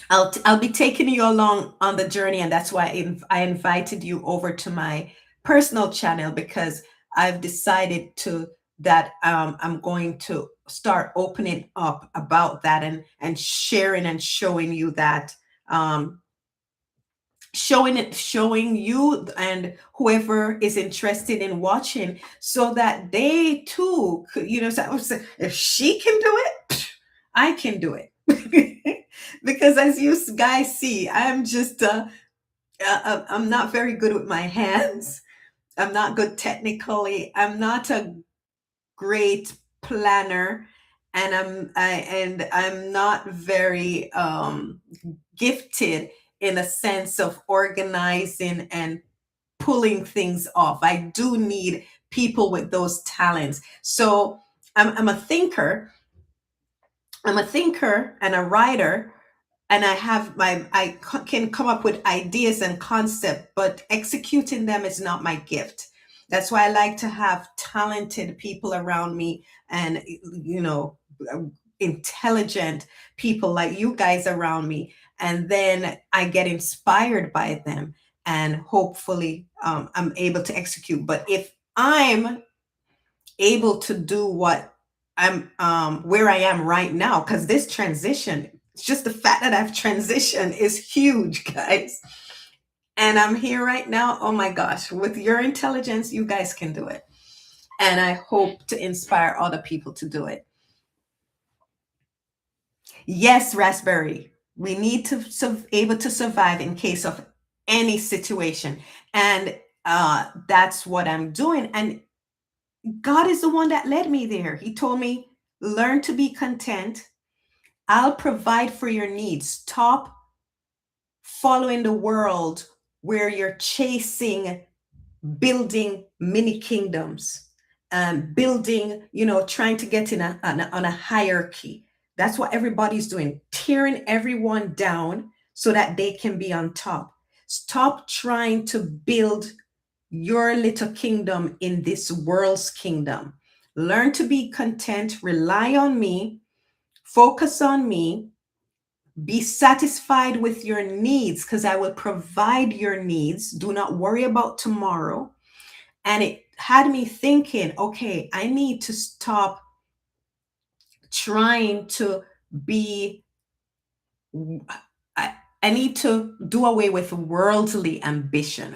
I'll be taking you along on the journey, and that's why I invited you over to my personal channel, because I've decided to that I'm going to start opening up about that, and sharing and showing you that, showing you and whoever is interested in watching, so that they too could, say, if she can do it, I can do it. Because as you guys see, I'm just I'm not very good with my hands. I'm not good technically. I'm not a great planner, I'm not very gifted in a sense of organizing and pulling things off. I do need people with those talents. So I'm a thinker. I'm a thinker and a writer, and can come up with ideas and concept, but executing them is not my gift. That's why I like to have talented people around me, and you know, intelligent people like you guys around me, and then I get inspired by them, and hopefully I'm able to execute. But if I'm able to do what I'm where I am right now, because this transition, it's just the fact that I've transitioned is huge, guys. And I'm here right now. Oh my gosh, with your intelligence, you guys can do it. And I hope to inspire other people to do it. Yes, Raspberry. We need to able to survive in case of any situation. And that's what I'm doing. And God is the one that led me there. He told me, learn to be content. I'll provide for your needs. Stop following the world where you're chasing building mini kingdoms, building, trying to get in on a hierarchy. That's what everybody's doing, tearing everyone down so that they can be on top. Stop trying to build your little kingdom in this world's kingdom. Learn to be content, rely on me, focus on me, be satisfied with your needs because I will provide your needs. Do not worry about tomorrow. And it had me thinking, okay, I need to stop trying to be, I need to do away with worldly ambition,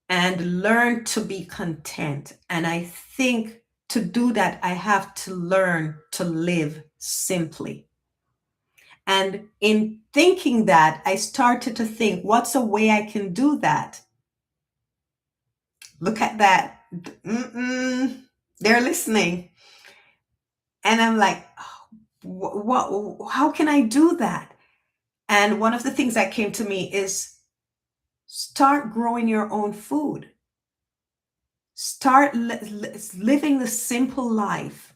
and learn to be content. And I think to do that, I have to learn to live simply. And in thinking that, I started to think, what's a way I can do that? Look at that. Mm-mm, they're listening. And I'm like, what, how can I do that? And one of the things that came to me is start growing your own food. Start living the simple life.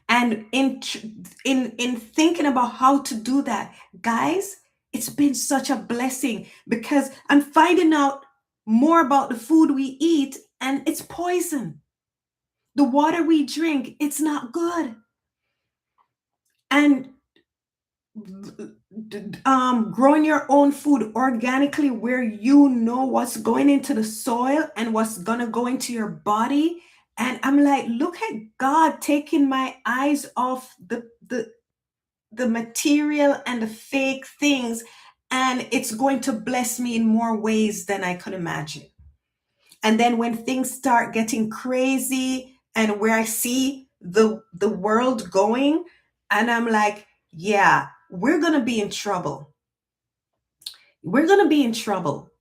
And in thinking about how to do that, guys, it's been such a blessing because I'm finding out more about the food we eat, and it's poison. The water we drink, it's not good. And growing your own food organically, where you know what's going into the soil and what's gonna go into your body. And I'm like, look at God taking my eyes off the material and the fake things, and it's going to bless me in more ways than I could imagine. And then when things start getting crazy and where I see the world going, and I'm like, yeah, we're going to be in trouble. We're going to be in trouble.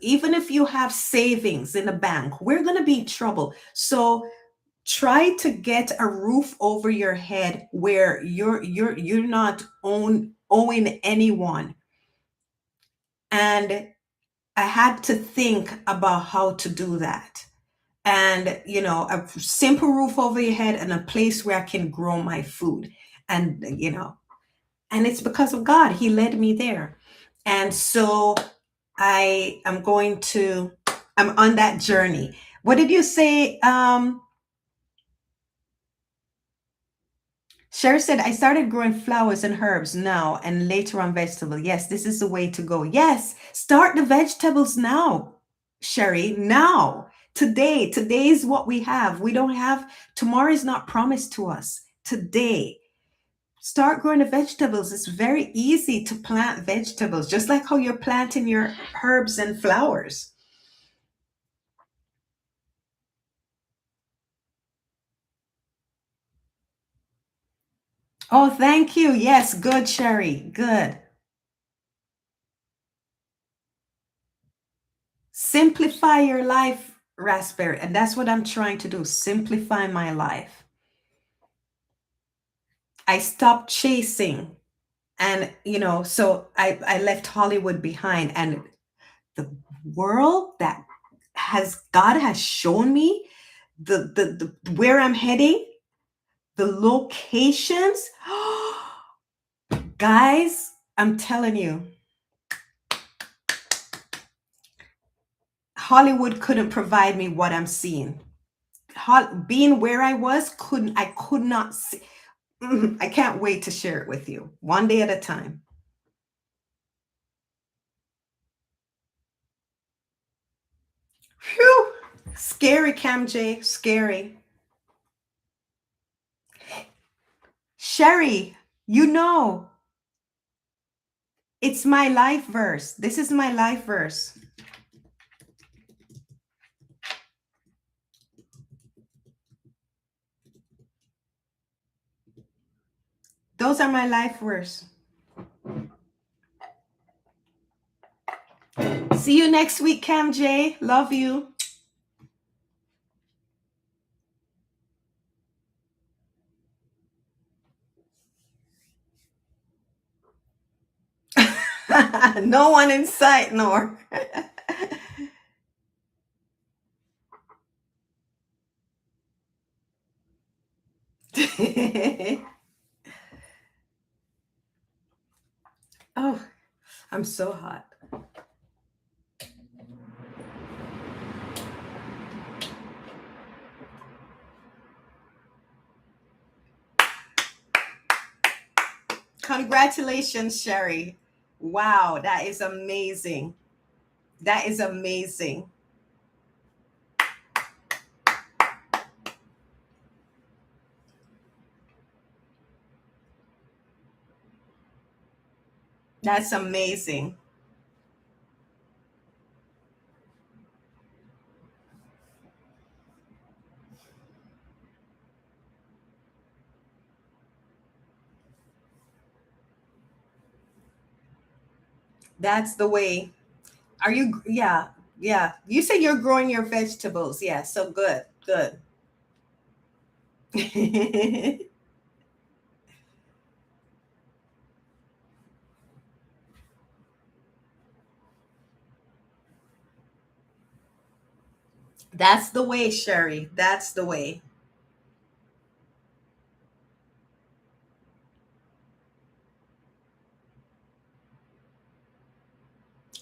Even if you have savings in the bank, we're going to be in trouble. So try to get a roof over your head where you're not owing anyone. And I had to think about how to do that. And a simple roof over your head and a place where I can grow my food. And and it's because of God. He led me there. And so I'm on that journey. What did you say? Sherry said, I started growing flowers and herbs now and later on vegetable. Yes, this is the way to go. Yes, start the vegetables now, Sherry, now. Today is what we have. We don't have, tomorrow is not promised to us. Today, start growing the vegetables. It's very easy to plant vegetables, just like how you're planting your herbs and flowers. Oh, thank you. Yes, good, Sherry. Good. Simplify your life. Raspberry. And that's what I'm trying to do, simplify my life. I stopped chasing. And, so I left Hollywood behind. And the world that God has shown me, the where I'm heading, the locations. Guys, I'm telling you, Hollywood couldn't provide me what I'm seeing. Being where I was, I could not see. I can't wait to share it with you one day at a time. Phew. Scary, Cam J. Scary. Sherry, you know, it's my life verse. This is my life verse. Those are my life verse. See you next week, Cam J. Love you. No one in sight, nor. Oh, I'm so hot. Congratulations, Sherry. Wow, that is amazing. That is amazing. That's amazing. That's the way. Are you? Yeah, yeah. You say you're growing your vegetables. Yeah, so good, good. That's the way, Sherry. That's the way.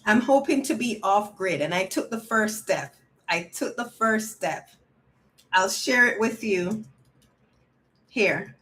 I'm hoping to be off grid, and I took the first step. I took the first step. I'll share it with you here.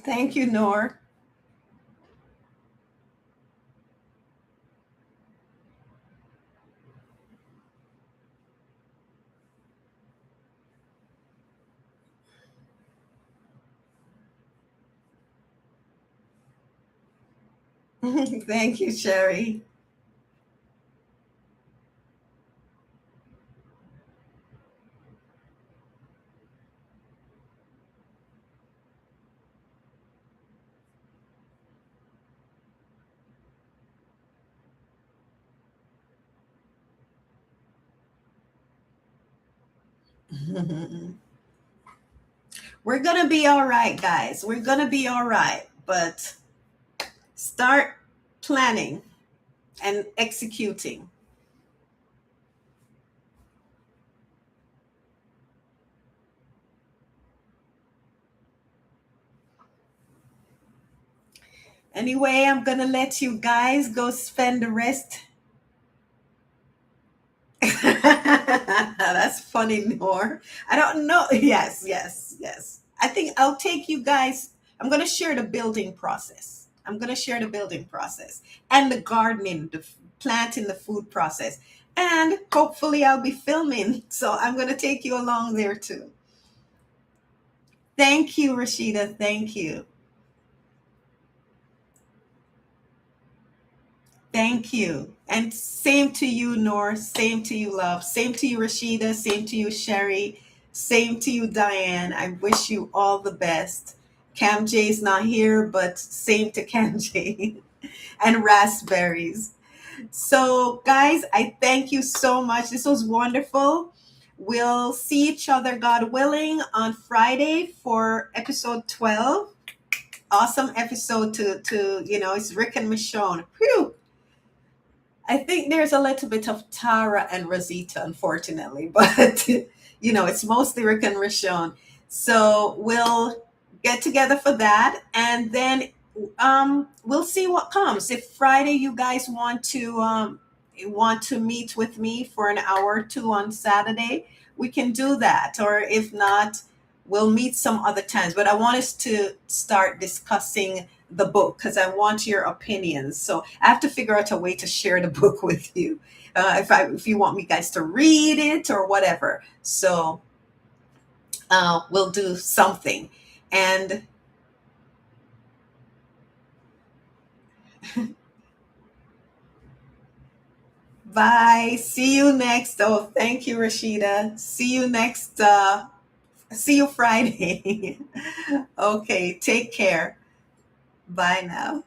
Thank you, Nor. Thank you, Sherry. We're gonna be all right, guys. We're gonna be all right. But start planning and executing. Anyway, I'm gonna let you guys go spend the rest. That's funny, Nor. I don't know. Yes, yes, yes. I think I'll take you guys. I'm going to share the building process. I'm going to share the building process and the gardening, the planting, the food process. And hopefully, I'll be filming. So I'm going to take you along there too. Thank you, Rashida. Thank you. Thank you. And same to you, Nor. Same to you, love. Same to you, Rashida. Same to you, Sherry. Same to you, Diane. I wish you all the best. Cam J's not here, but same to Cam J. And raspberries. So, guys, I thank you so much. This was wonderful. We'll see each other, God willing, on Friday for episode 12. Awesome episode it's Rick and Michonne. Whew. I think there's a little bit of Tara and Rosita, unfortunately, but it's mostly Rick and Rashon. So we'll get together for that, and then we'll see what comes. If Friday you guys want to meet with me for an hour or two on Saturday, we can do that. Or if not, we'll meet some other times. But I want us to start discussing the book because I want your opinions. So I have to figure out a way to share the book with you. If you want me guys to read it or whatever. So we'll do something. And bye. See you next. Oh, thank you, Rashida. See you next. See you Friday. Okay. Take care. Bye now.